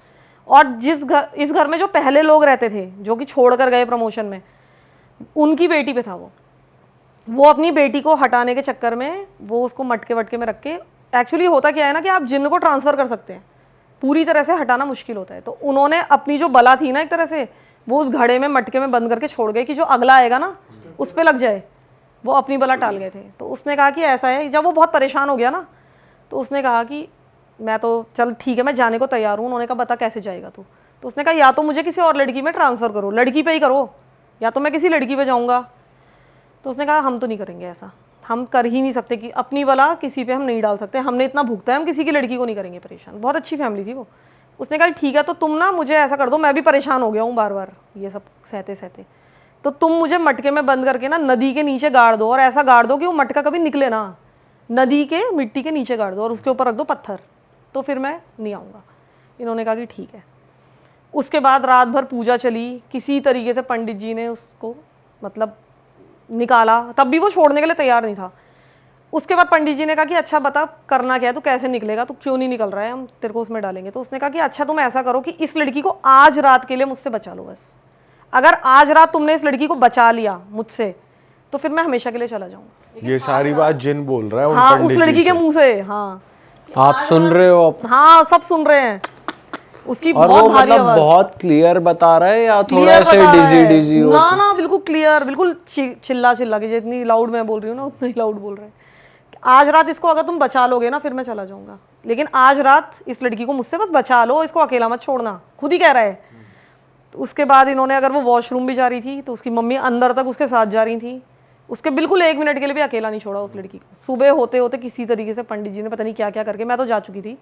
और इस घर में जो पहले लोग रहते थे, जो कि छोड़ कर गए प्रमोशन में, उनकी बेटी पे था वो अपनी बेटी को हटाने के चक्कर में वो उसको मटके वटके में रख के, एक्चुअली होता क्या है ना कि आप जिन्न को ट्रांसफ़र कर सकते हैं, पूरी तरह से हटाना मुश्किल होता है। तो उन्होंने अपनी जो बला थी ना एक तरह से, वो उस घड़े में मटके में बंद करके छोड़ गए कि जो अगला आएगा ना उस पर लग जाए, वो अपनी बला टाल गए थे। तो उसने कहा कि ऐसा है, जब वो बहुत परेशान हो गया ना, तो उसने कहा कि मैं तो चल ठीक है, मैं जाने को तैयार हूँ। उन्होंने कहा बता कैसे जाएगा तू, तो उसने कहा या तो मुझे किसी और लड़की में ट्रांसफ़र करो, लड़की पे ही करो, या तो मैं किसी लड़की पे जाऊँगा। तो उसने कहा हम तो नहीं करेंगे ऐसा, हम कर ही नहीं सकते कि अपनी बला किसी पे हम नहीं डाल सकते, हमने इतना भुगता है, हम किसी की लड़की को नहीं करेंगे परेशान। बहुत अच्छी फैमिली थी वो। उसने कहा ठीक है, तो तुम ना मुझे ऐसा कर दो, मैं भी परेशान हो गया हूँ बार बार ये सब सहते सहते, तो तुम मुझे मटके में बंद करके ना नदी के नीचे गाड़ दो, और ऐसा गाड़ दो कि वो मटका कभी निकले ना, नदी के मिट्टी के नीचे गाड़ दो, और उसके ऊपर रख दो पत्थर, तो फिर मैं नहीं आऊँगा। इन्होंने कहा कि ठीक है। उसके बाद रात भर पूजा चली, किसी तरीके से पंडित जी ने उसको मतलब निकाला, तब भी वो छोड़ने के लिए तैयार नहीं था। उसके बाद पंडित जी ने कहा कि अच्छा बता करना क्या है, तू कैसे निकलेगा, तू क्यों नहीं निकल रहा है, हम तेरे को उसमें डालेंगे। तो उसने कहा कि अच्छा तुम ऐसा करो कि इस लड़की को आज रात के लिए मुझसे बचा लो बस, अगर आज रात तुमने इस लड़की को बचा लिया मुझसे, तो फिर मैं हमेशा के लिए चला जाऊंगा। ये सारी बात जिन बोल रहा है हाँ, उस लड़की के मुंह से। हाँ आप सुन रहे हो? हाँ सब सुन रहे हैं। उसकी और बहुत वो भारी मतलब आवाज, बहुत क्लियर बता रहा है या थोड़ा क्लियर ऐसे बता रहा डिजी है। डिजी हो? ना ना बिल्कुल क्लियर, बिल्कुल चिल्ला चिल्ला के, जितनी लाउड मैं बोल रही हूँ ना उतना ही लाउड बोल रहे हैं। आज रात इसको अगर तुम बचा लोगे ना फिर मैं चला जाऊंगा, लेकिन आज रात इस लड़की को मुझसे बस बचा लो, इसको अकेला मत छोड़ना, खुद ही कह रहा है। तो उसके बाद इन्होंने, अगर वो वॉशरूम भी जा रही थी तो उसकी मम्मी अंदर तक उसके साथ जा रही थी, उसके बिल्कुल 1 मिनट के लिए भी अकेला नहीं छोड़ा उस लड़की को। सुबह होते होते किसी तरीके से पंडित जी ने पता नहीं क्या क्या करके, मैं तो जा चुकी थी,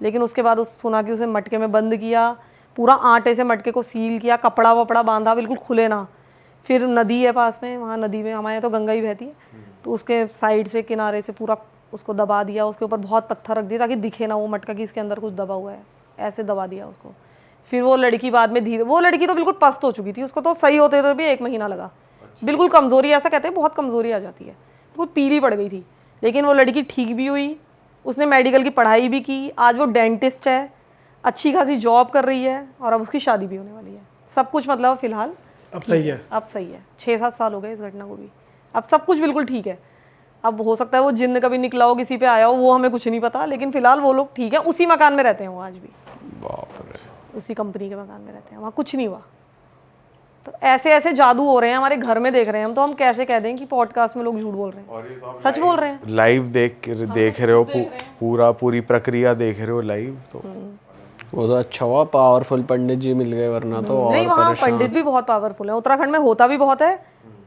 लेकिन उसके बाद उस सुना कि उसे मटके में बंद किया, पूरा आटे से मटके को सील किया, कपड़ा वपड़ा बांधा बिल्कुल खुले ना। फिर नदी है पास में, वहाँ नदी में, हमारे यहाँ तो गंगा ही बहती है, तो उसके साइड से किनारे से पूरा उसको दबा दिया, उसके ऊपर बहुत पत्थर रख दिया ताकि दिखे ना वो मटका कि इसके अंदर कुछ दबा हुआ है, ऐसे दबा दिया उसको। फिर वो लड़की बाद में धीरे, वो लड़की तो बिल्कुल पस्त हो चुकी थी, उसको तो सही होते हुए भी 1 महीना लगा, बिल्कुल कमज़ोरी, ऐसा कहते हैं बहुत कमज़ोरी आ जाती है, बिल्कुल पीली पड़ गई थी। लेकिन वो लड़की ठीक भी हुई, उसने मेडिकल की पढ़ाई भी की, आज वो डेंटिस्ट है, अच्छी खासी जॉब कर रही है, और अब उसकी शादी भी होने वाली है। सब कुछ मतलब फ़िलहाल अब सही है। अब सही है। 6-7 साल हो गए इस घटना को भी, अब सब कुछ बिल्कुल ठीक है। अब हो सकता है वो जिन्न कभी निकला हो, किसी पे आया हो, वो हमें कुछ नहीं पता, लेकिन फिलहाल वो लोग ठीक है। उसी मकान में रहते हैं वो आज भी, बाप रे। उसी कंपनी के मकान में रहते हैं, वहाँ कुछ नहीं हुआ। तो ऐसे ऐसे जादू हो रहे हैं हमारे घर में, देख रहे हैं हम, तो हम कैसे कह दें कि पॉडकास्ट में लोग झूठ बोल रहे हैं, सच बोल रहे हैं। लाइव देख रहे हो, पूरी प्रक्रिया देख रहे हो लाइव, तो वो तो अच्छा हुआ पावरफुल पंडित जी मिल गए, वरना तो और नहीं, वहाँ पंडित भी बहुत पावरफुल है, उत्तराखंड में होता भी बहुत है,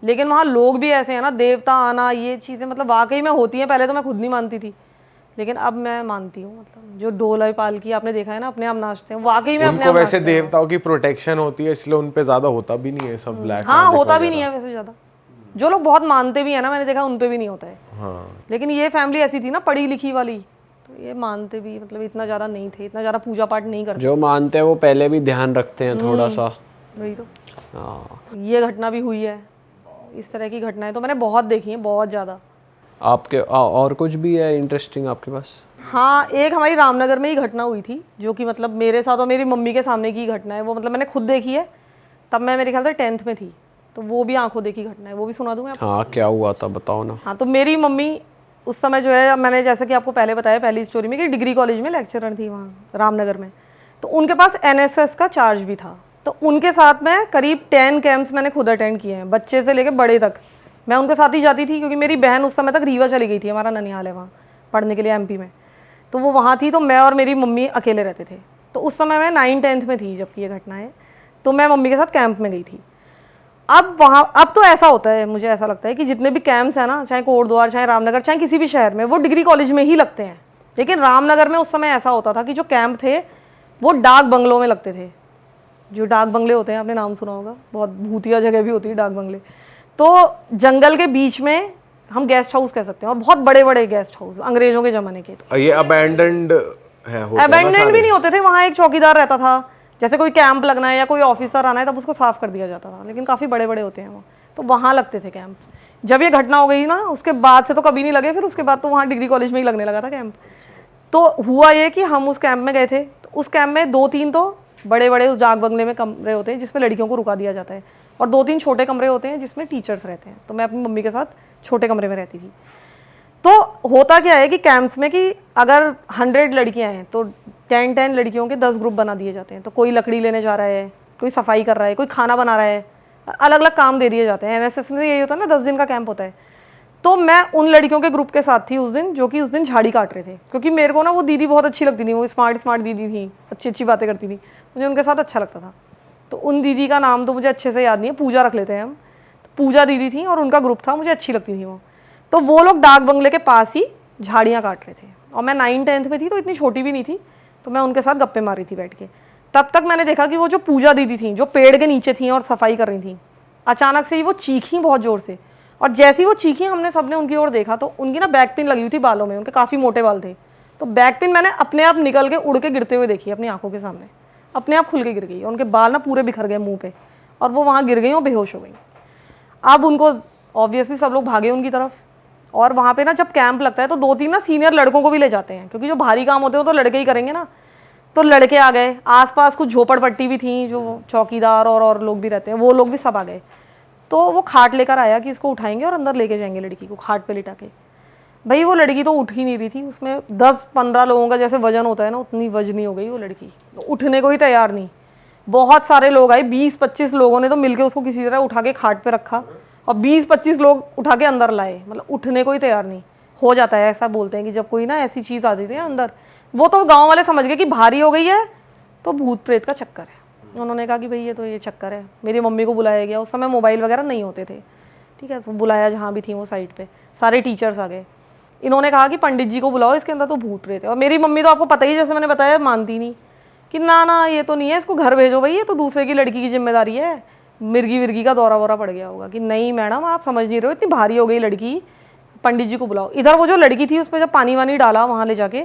लेकिन वहाँ लोग भी ऐसे हैं ना, देवता आना ये चीज़ें मतलब वाकई में होती हैं। पहले तो मैं खुद नहीं मानती थी, लेकिन अब मैं मानती हूँ। मतलब जो ढोल पालकी आपने देखा है ना, अपने आप नाचते हैं, वाकई में अपने उनको आप वैसे नाचते हैं। देवताओं की प्रोटेक्शन होती है, इसलिए उन पे ज्यादा होता भी नहीं है सब ब्लैक हाँ, होता भी नहीं है वैसे ज़्यादा। जो लोग बहुत मानते भी है ना, मैंने देखा उन पे भी नहीं होता है। हाँ। लेकिन ये फैमिली ऐसी थी ना, पढ़ी लिखी वाली, तो ये मानते भी मतलब इतना ज़्यादा नहीं थे, इतना ज़्यादा पूजा पाठ नहीं करते। जो मानते हैं वो पहले भी ध्यान रखते हैं थोड़ा सा। वही तो, हाँ। ये घटना भी हुई है। इस तरह की घटनाएं तो मैंने बहुत देखी हैं, बहुत ज़्यादा। आपके और कुछ भी है इंटरेस्टिंग आपके पास? हाँ, एक हमारी रामनगर में ही घटना हुई थी, जो कि मतलब मेरे साथ और मेरी मम्मी के सामने की घटना है। वो मतलब मैंने खुद देखी है, तब मैं मेरे ख्याल से 10th में थी, तो वो भी आंखों देखी घटना है, वो भी सुना दूँ मैं आपको? हाँ, क्या हुआ था बताओ ना। हाँ, तो मेरी मम्मी उस समय जो है, मैंने जैसे कि आपको पहले बताया पहली स्टोरी में, कि डिग्री कॉलेज में लेक्चरर थी वहाँ रामनगर में, तो उनके पास NSS का चार्ज भी था। तो उनके साथ में करीब 10 कैंप्स मैंने खुद अटेंड किए हैं, बच्चे से लेकर बड़े तक। मैं उनके साथ ही जाती थी, क्योंकि मेरी बहन उस समय तक रीवा चली गई थी, हमारा ननिहाल है वहाँ पढ़ने के लिए MP में, तो वो वहाँ थी, तो मैं और मेरी मम्मी अकेले रहते थे। तो उस समय मैं 9th-10th में थी जबकि ये घटना है, तो मैं मम्मी के साथ कैंप में गई थी। अब तो ऐसा होता है, मुझे ऐसा लगता है कि जितने भी कैंप्स हैं ना, चाहे कोटद्वार, चाहे रामनगर, चाहे किसी भी शहर में, वो डिग्री कॉलेज में ही लगते हैं। लेकिन रामनगर में उस समय ऐसा होता था कि जो कैंप थे वो डाक बंगलों में लगते थे। जो डाक बंगले होते हैं, आपने नाम सुना होगा, बहुत भूतिया जगह भी होती है डाक बंगले। तो जंगल के बीच में हम गेस्ट हाउस कह सकते हैं, और बहुत बड़े बड़े गेस्ट हाउस अंग्रेजों के ज़माने के। ये अबैंडन्ड है, होते हैं ना अबैंडन्ड भी सारे? नहीं होते थे, वहाँ एक चौकीदार रहता था, जैसे कोई कैंप लगना है या कोई ऑफिसर आना है तब उसको साफ कर दिया जाता था, लेकिन काफ़ी बड़े बड़े होते हैं वो, तो वहाँ लगते थे कैंप। जब ये घटना हो गई ना, उसके बाद से तो कभी नहीं लगे, फिर उसके बाद तो वहाँ डिग्री कॉलेज में ही लगने लगा था कैंप। तो हुआ ये कि हम उस कैंप में गए थे, तो उस कैंप में 2-3 तो बड़े बड़े उस डाक बंगले में कमरे होते हैं जिसमें लड़कियों को रुका दिया जाता है, और 2-3 छोटे कमरे होते हैं जिसमें टीचर्स रहते हैं। तो मैं अपनी मम्मी के साथ छोटे कमरे में रहती थी। तो होता क्या है कि कैंप्स में कि अगर 100 लड़कियां हैं तो 10-10 लड़कियों के 10 ग्रुप बना दिए जाते हैं। तो कोई लकड़ी लेने जा रहा है, कोई सफाई कर रहा है, कोई खाना बना रहा है, अलग अलग काम दे दिए जाते हैं। NSS में यही होता है ना, 10 दिन का कैंप होता है। तो मैं उन लड़कियों के ग्रुप के साथ थी उस दिन, जो कि उस दिन झाड़ी काट रहे थे, क्योंकि मेरे को ना वो दीदी बहुत अच्छी लगती थी, वो स्मार्ट दीदी थी, अच्छी अच्छी बातें करती थी, मुझे उनके साथ अच्छा लगता था। तो उन दीदी का नाम तो मुझे अच्छे से याद नहीं है, पूजा रख लेते हैं हम। तो पूजा दीदी थी और उनका ग्रुप था, मुझे अच्छी लगती थी वो। तो वो लोग डाक बंगले के पास ही झाड़ियाँ काट रहे थे, और मैं 9th-10th में थी, तो इतनी छोटी भी नहीं थी, तो मैं उनके साथ गप्पे मारी थी बैठ के। तब तक मैंने देखा कि वो जो पूजा दीदी थी, जो पेड़ के नीचे थी और सफाई कर रही थी, अचानक से ही वो चीखी बहुत ज़ोर से, और जैसी वो चीखी हमने सबने उनकी ओर देखा, तो उनकी ना बैक पिन लगी हुई थी बालों में, उनके काफ़ी मोटे बाल थे। तो बैक पिन मैंने अपने आप निकल के उड़ के गिरते हुए देखी अपनी आंखों के सामने, अपने आप खुल के गिर गई, और उनके बाल ना पूरे बिखर गए मुंह पे, और वो वहाँ गिर गई और बेहोश हो गई। अब उनको ऑब्वियसली सब लोग भागे उनकी तरफ, और वहाँ पे ना जब कैंप लगता है तो 2-3 ना सीनियर लड़कों को भी ले जाते हैं, क्योंकि जो भारी काम होते हैं वो तो लड़के ही करेंगे ना। तो लड़के आ गए, आसपास कुछ झोपड़पट्टी भी थी, जो चौकीदार और लोग भी रहते हैं, वो लोग भी सब आ गए। तो वो खाट लेकर आया कि इसको उठाएंगे और अंदर लेके जाएंगे लड़की को, खाट पे लिटा के। भाई वो लड़की तो उठ ही नहीं रही थी, उसमें 10-15 लोगों का जैसे वजन होता है ना, उतनी वजनी हो गई वो लड़की, उठने को ही तैयार नहीं। बहुत सारे लोग आए, 20-25 लोगों ने तो मिलके उसको किसी तरह उठा के खाट पे रखा और 20-25 लोग उठा के अंदर लाए, मतलब उठने को ही तैयार नहीं। हो जाता है ऐसा, बोलते हैं कि जब कोई ना ऐसी चीज़ आ जाती है अंदर, वो तो गाँव वाले समझ गए कि भारी हो गई है तो भूत प्रेत का चक्कर है। उन्होंने कहा कि भाई ये तो ये चक्कर है। मेरी मम्मी को बुलाया गया, उस समय मोबाइल वगैरह नहीं होते थे, ठीक है, तो बुलाया जहाँ भी थी वो साइड पे, सारे टीचर्स आ गए। इन्होंने कहा कि पंडित जी को बुलाओ, इसके अंदर तो भूत प्रेत है। और मेरी मम्मी तो आपको पता ही, जैसे मैंने बताया, मानती नहीं कि ना ना ये तो नहीं है, इसको घर भेजो भाई, ये तो दूसरे की लड़की की जिम्मेदारी है, मिर्गी विर्गी का दौरा वौरा पड़ गया होगा। कि नहीं मैडम आप समझ नहीं रहे हो, इतनी भारी हो गई लड़की, पंडित जी को बुलाओ। इधर वो जो लड़की थी उस पर जब पानी वानी डाला वहाँ ले जाके,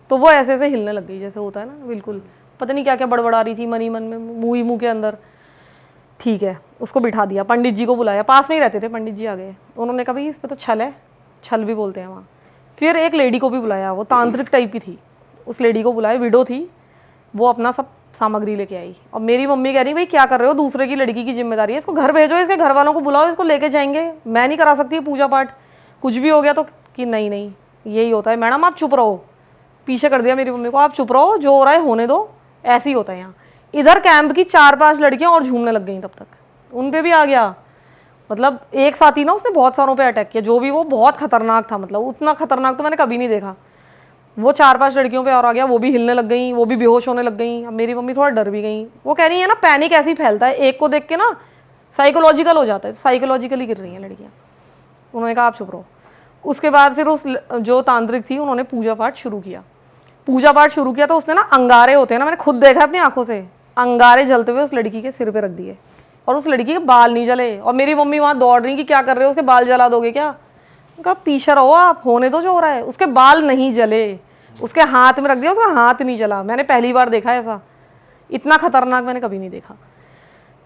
तो वो ऐसे ऐसे हिलने लग गई, जैसे होता है ना, बिल्कुल पता नहीं क्या क्या बड़बड़ा रही थी मन ही मन में, मुँह ही मुँह के अंदर। ठीक है, उसको बिठा दिया, पंडित जी को बुलाया, पास में ही रहते थे, पंडित जी आ गए। उन्होंने कहा भाई इस पर तो छल है, छल भी बोलते हैं वहाँ। फिर एक लेडी को भी बुलाया, वो तांत्रिक टाइप की थी, उस लेडी को बुलाया, विडो थी वो, अपना सब सामग्री लेके आई। और मेरी मम्मी कह रही भाई क्या कर रहे हो, दूसरे की लड़की की जिम्मेदारी है, इसको घर भेजो, इसके घर वालों को बुलाओ, इसको लेके जाएंगे, मैं नहीं करा सकती पूजा पाठ, कुछ भी हो गया तो। कि नहीं नहीं यही होता है मैडम, आप चुप रहो। पीछे कर दिया मेरी मम्मी को, आप चुप रहो, जो हो रहा है होने दो, ऐसे ही होता है यहाँ। इधर कैंप की 4-5 लड़कियां और झूमने लग गई, तब तक उन पे भी आ गया। मतलब एक साथ ही ना उसने बहुत सारों पे अटैक किया, जो भी वो बहुत खतरनाक था, मतलब उतना खतरनाक तो मैंने कभी नहीं देखा। वो 4-5 लड़कियों पे और आ गया, वो भी हिलने लग गई, वो भी बेहोश होने लग गई। अब मेरी मम्मी थोड़ा डर भी गई, वो कह रही है ना पैनिक ऐसे ही फैलता है, एक को देख के ना साइकोलॉजिकल हो जाता है, साइकोलॉजिकली गिर रही हैं लड़कियाँ। उन्होंने कहा आप चुप रहो। उसके बाद फिर उस जो तांत्रिक थी उन्होंने पूजा पाठ शुरू किया। पूजा पाठ शुरू किया तो उसने ना अंगारे होते हैं ना, मैंने खुद देखा अपनी आंखों से, अंगारे जलते हुए उस लड़की के सिर पे रख दिए और उस लड़की के बाल नहीं जले। और मेरी मम्मी वहाँ दौड़ रही कि क्या कर रहे हो, उसके बाल जला दोगे क्या? उनका पीछे रहो आप, होने दो जो हो रहा है। उसके बाल नहीं जले, उसके हाथ में रख दिया, उसका हाथ नहीं जला। मैंने पहली बार देखा ऐसा, इतना खतरनाक मैंने कभी नहीं देखा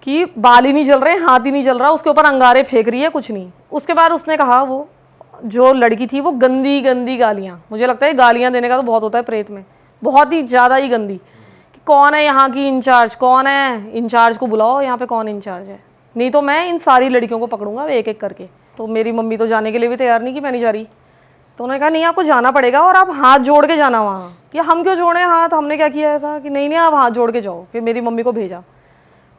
कि बाल ही नहीं जल रहे, हाथ ही नहीं जल रहा, उसके ऊपर अंगारे फेंक रही है, कुछ नहीं। उसके बाद उसने कहा, वो जो लड़की थी वो गंदी गंदी गालियाँ, मुझे लगता है गालियाँ देने का तो बहुत होता है प्रेत में, बहुत ही ज़्यादा ही गंदी, कि कौन है यहाँ की इंचार्ज, कौन है इंचार्ज को बुलाओ, यहाँ पे कौन इंचार्ज है, नहीं तो मैं इन सारी लड़कियों को पकड़ूंगा एक एक करके। तो मेरी मम्मी तो जाने के लिए भी तैयार नहीं कि मैं नहीं जा रही। तो उन्होंने कहा नहीं आपको जाना पड़ेगा और आप हाथ जोड़ के जाना वहाँ। कि हम क्यों जोड़े हाथ, हमने क्या किया ऐसा? कि नहीं नहीं आप हाथ जोड़ के जाओ। फिर मेरी मम्मी को भेजा।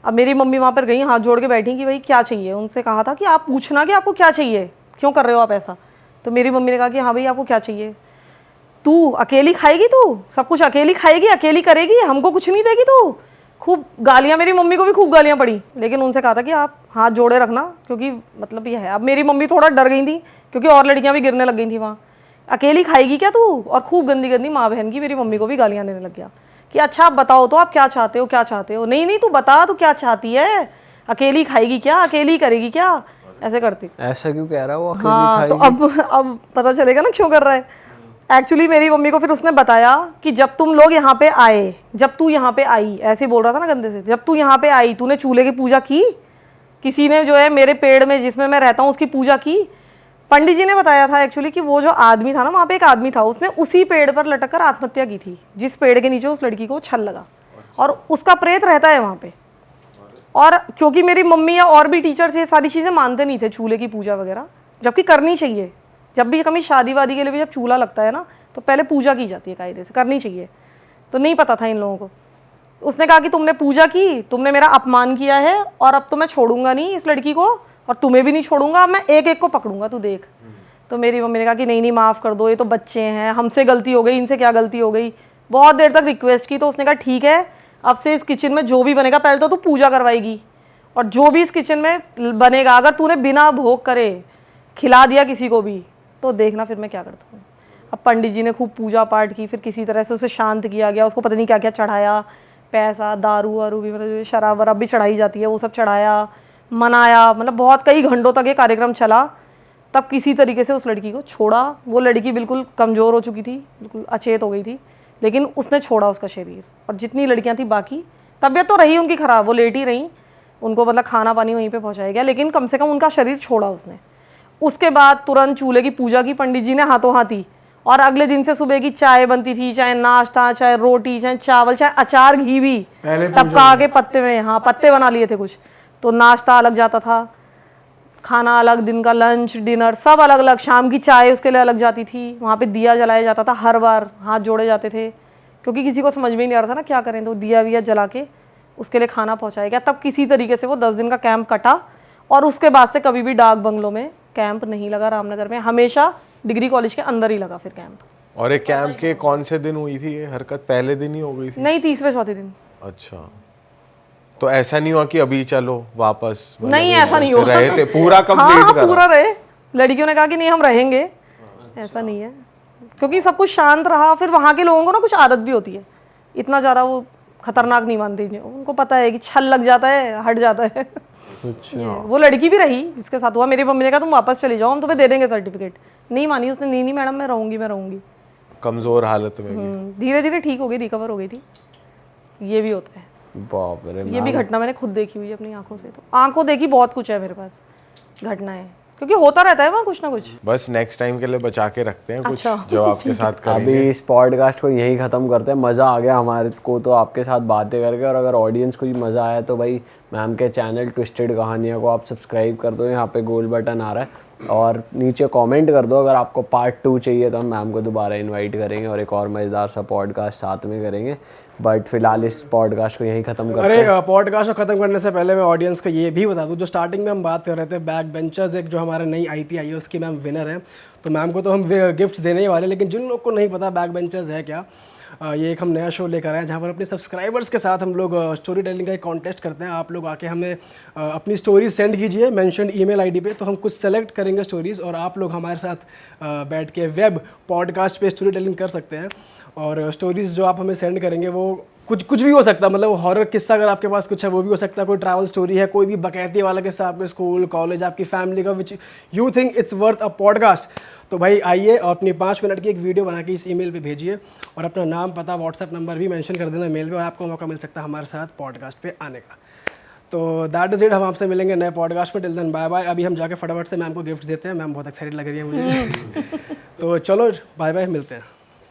अब मेरी मम्मी वहाँ पर गई, हाथ जोड़ के बैठी कि भाई क्या चाहिए। उनसे कहा था कि आप पूछना कि आपको क्या चाहिए, क्यों कर रहे हो आप ऐसा। तो मेरी मम्मी ने कहा कि हाँ भाई आपको क्या चाहिए, तू अकेली खाएगी, तू सब कुछ अकेली खाएगी, अकेली करेगी, हमको कुछ नहीं देगी तू। खूब गालियाँ, मेरी मम्मी को भी खूब गालियाँ पड़ी, लेकिन उनसे कहा था कि आप हाथ जोड़े रखना, क्योंकि मतलब ये है। अब मेरी मम्मी थोड़ा डर गई थी क्योंकि और लड़कियाँ भी गिरने लग गई थी वहाँ। अकेली खाएगी क्या तू, और खूब गंदी गंदी माँ बहन की मेरी मम्मी को भी गालियाँ देने लग गया कि अच्छा आप बताओ तो आप क्या चाहते हो, क्या चाहते हो। नहीं नहीं तू बता, तू क्या चाहती है, अकेली खाएगी क्या, अकेली करेगी क्या, ऐसे करती। ऐसा क्यों कह रहा है वो, अकेली हाँ, तो अब पता चलेगा ना क्यों कर रहा है। एक्चुअली मेरी मम्मी को फिर उसने बताया कि जब तुम लोग यहाँ पे आए, जब तू यहाँ पे आई, ऐसे बोल रहा था ना गंदे से, जब तू यहाँ पे आई तूने चूल्हे की पूजा की, किसी ने जो है मेरे पेड़ में जिसमें मैं रहता हूँ उसकी पूजा की। पंडित जी ने बताया था एक्चुअली कि वो जो आदमी था ना, वहाँ पे एक आदमी था, उसने उसी पेड़ पर लटक कर आत्महत्या की थी जिस पेड़ के नीचे उस लड़की को छल लगा, और उसका प्रेत रहता है वहाँ पे। और क्योंकि मेरी मम्मी या और भी टीचर्स ये सारी चीज़ें मानते नहीं थे, चूल्हे की पूजा वगैरह, जबकि करनी चाहिए। जब भी कभी शादी वादी के लिए भी जब चूल्हा लगता है ना, तो पहले पूजा की जाती है, कायदे से करनी चाहिए। तो नहीं पता था इन लोगों को। उसने कहा कि तुमने पूजा की, तुमने मेरा अपमान किया है, और अब तो मैं छोड़ूंगा नहीं इस लड़की को, और तुम्हें भी नहीं छोड़ूंगा, अब मैं एक एक को पकड़ूंगा, तू देख। तो मेरी मम्मी ने कहा कि नहीं नहीं माफ़ कर दो, ये तो बच्चे हैं, हमसे गलती हो गई, इनसे क्या गलती हो गई। बहुत देर तक रिक्वेस्ट की, तो उसने कहा ठीक है, अब से इस किचन में जो भी बनेगा पहले तो तू पूजा करवाएगी, और जो भी इस किचन में बनेगा अगर तूने बिना भोग करे खिला दिया किसी को भी, तो देखना फिर मैं क्या करता हूँ। अब पंडित जी ने खूब पूजा पाठ की, फिर किसी तरह से उसे शांत किया गया, उसको पता नहीं क्या क्या चढ़ाया, पैसा, दारू वारू भी, मतलब शराब वराब भी चढ़ाई जाती है, वो सब चढ़ाया, मनाया, मतलब बहुत कई घंटों तक ये कार्यक्रम चला। तब किसी तरीके से उस लड़की को छोड़ा। वो लड़की बिल्कुल कमज़ोर हो चुकी थी, बिल्कुल अचेत हो गई थी, लेकिन उसने छोड़ा उसका शरीर। और जितनी लड़कियां थी बाकी, तबीयत तो रही उनकी ख़राब, वो लेट ही रहीं, उनको मतलब खाना पानी वहीं पे पहुंचाया गया, लेकिन कम से कम उनका शरीर छोड़ा उसने। उसके बाद तुरंत चूल्हे की पूजा की पंडित जी ने हाथों हाथी, और अगले दिन से सुबह की चाय बनती थी, चाहे नाश्ता, चाहे रोटी, चाहे चावल, चाहे अचार, घी भी टपका के पत्ते में, हाँ पत्ते बना लिए थे कुछ, तो नाश्ता अलग जाता था, खाना अलग, दिन का लंच डिनर सब अलग अलग, शाम की चाय उसके लिए अलग जाती थी, वहाँ पे दिया जलाया जाता था, हर बार हाथ जोड़े जाते थे क्योंकि किसी को समझ में ही नहीं आ रहा था ना क्या करें, तो दिया विया जला के उसके लिए खाना पहुँचाया गया। तब किसी तरीके से वो 10 दिन का कैंप कटा और उसके बाद से कभी भी डाक बंगलों में कैंप नहीं लगा रामनगर में, हमेशा डिग्री कॉलेज के अंदर ही लगा फिर कैंप। और एक कैंप के कौन से दिन हुई थी ये हरकत? पहले दिन ही हो गई थी? नहीं, तीसरे चौथे दिन। अच्छा, तो ऐसा नहीं हुआ कि अभी चलो वापस? नहीं, ऐसा नहीं हुआ। रहे थे पूरा हाँ, कंप्लीट करा? पूरा रहे। लड़कियों ने कहा कि नहीं हम रहेंगे, ऐसा नहीं है क्योंकि सब कुछ शांत रहा। फिर वहाँ के लोगों को ना कुछ आदत भी होती है, इतना ज़्यादा वो खतरनाक नहीं मानते, उनको पता है कि छल लग जाता है हट जाता है। अच्छा, वो लड़की भी रही जिसके साथ हुआ, मेरी मम्मी ने कहा तुम वापस चली जाओ, हम तुम्हें दे देंगे सर्टिफिकेट, नहीं मानी उसने, नहीं मैडम मैं रहूंगी। कमजोर हालत में भी? धीरे धीरे ठीक हो गई, रिकवर हो गई थी। ये भी होता है, बाप रे। ये भी घटना मैंने खुद देखी हुई है अपनी आंखों से। तो आंखों देखी बहुत कुछ है मेरे पास घटनाएं, क्योंकि होता रहता है वहाँ कुछ ना कुछ। बस नेक्स्ट टाइम के लिए बचा के रखते हैं कुछ अच्छा, जो आपके साथ करेंगे। अभी इस पॉडकास्ट को यहीं ख़त्म करते हैं। मज़ा आ गया हमारे को तो आपके साथ बातें करके, और अगर ऑडियंस को भी मज़ा आया तो भाई मैम के चैनल ट्विस्टेड कहानियाँ को आप सब्सक्राइब कर दो, यहाँ पे गोल बटन आ रहा है, और नीचे कमेंट कर दो अगर आपको पार्ट 2 चाहिए तो हम मैम को दोबारा इनवाइट करेंगे और एक और मज़ेदार सा पॉडकास्ट साथ में करेंगे। बट फिलहाल इस पॉडकास्ट को यहीं ख़त्म करते हैं। अरे पॉडकास्ट को ख़त्म करने से पहले मैं ऑडियंस को ये भी बता दूं, जो स्टार्टिंग में हम बात कर रहे थे बैक बेंचर्स, एक जो हमारा नई IP आई है उसकी मैम विनर है, तो मैम को तो हम गिफ्ट देने ही वाले। लेकिन जिन लोग को नहीं पता बैक बेंचर्स है क्या, ये एक हम नया शो लेकर आए हैं जहाँ पर अपने सब्सक्राइबर्स के साथ हम लोग स्टोरी टेलिंग का एक कॉन्टेस्ट करते हैं। आप लोग आके हमें अपनी स्टोरीज सेंड कीजिए मेंशन ईमेल आईडी पे, तो हम कुछ सेलेक्ट करेंगे स्टोरीज़ और आप लोग हमारे साथ बैठ के वेब पॉडकास्ट पे स्टोरी टेलिंग कर सकते हैं। और स्टोरीज़ जो आप हमें सेंड करेंगे वो कुछ भी हो सकता है, मतलब हॉरर किस्सा अगर आपके पास कुछ है वो भी हो सकता है, कोई ट्रैवल स्टोरी है, कोई भी बकैती वाला किस्सा आपके स्कूल कॉलेज आपकी फैमिली का which you think it's worth a podcast, तो भाई आइए और अपनी 5 मिनट की एक वीडियो बना के इस ईमेल पे भेजिए और अपना नाम पता व्हाट्सएप नंबर भी मेंशन कर देना मेल पे, और आपको मौका मिल सकता है हमारे साथ पॉडकास्ट पे आने का। तो दैट इज़ इट, हम आपसे मिलेंगे नए पॉडकास्ट में। Till then bye bye. अभी हम जाके फटाफट से मैम को गिफ्ट देते हैं, मैम बहुत एक्साइटेड लग रही है मुझे। तो चलो बाय बाय, मिलते हैं।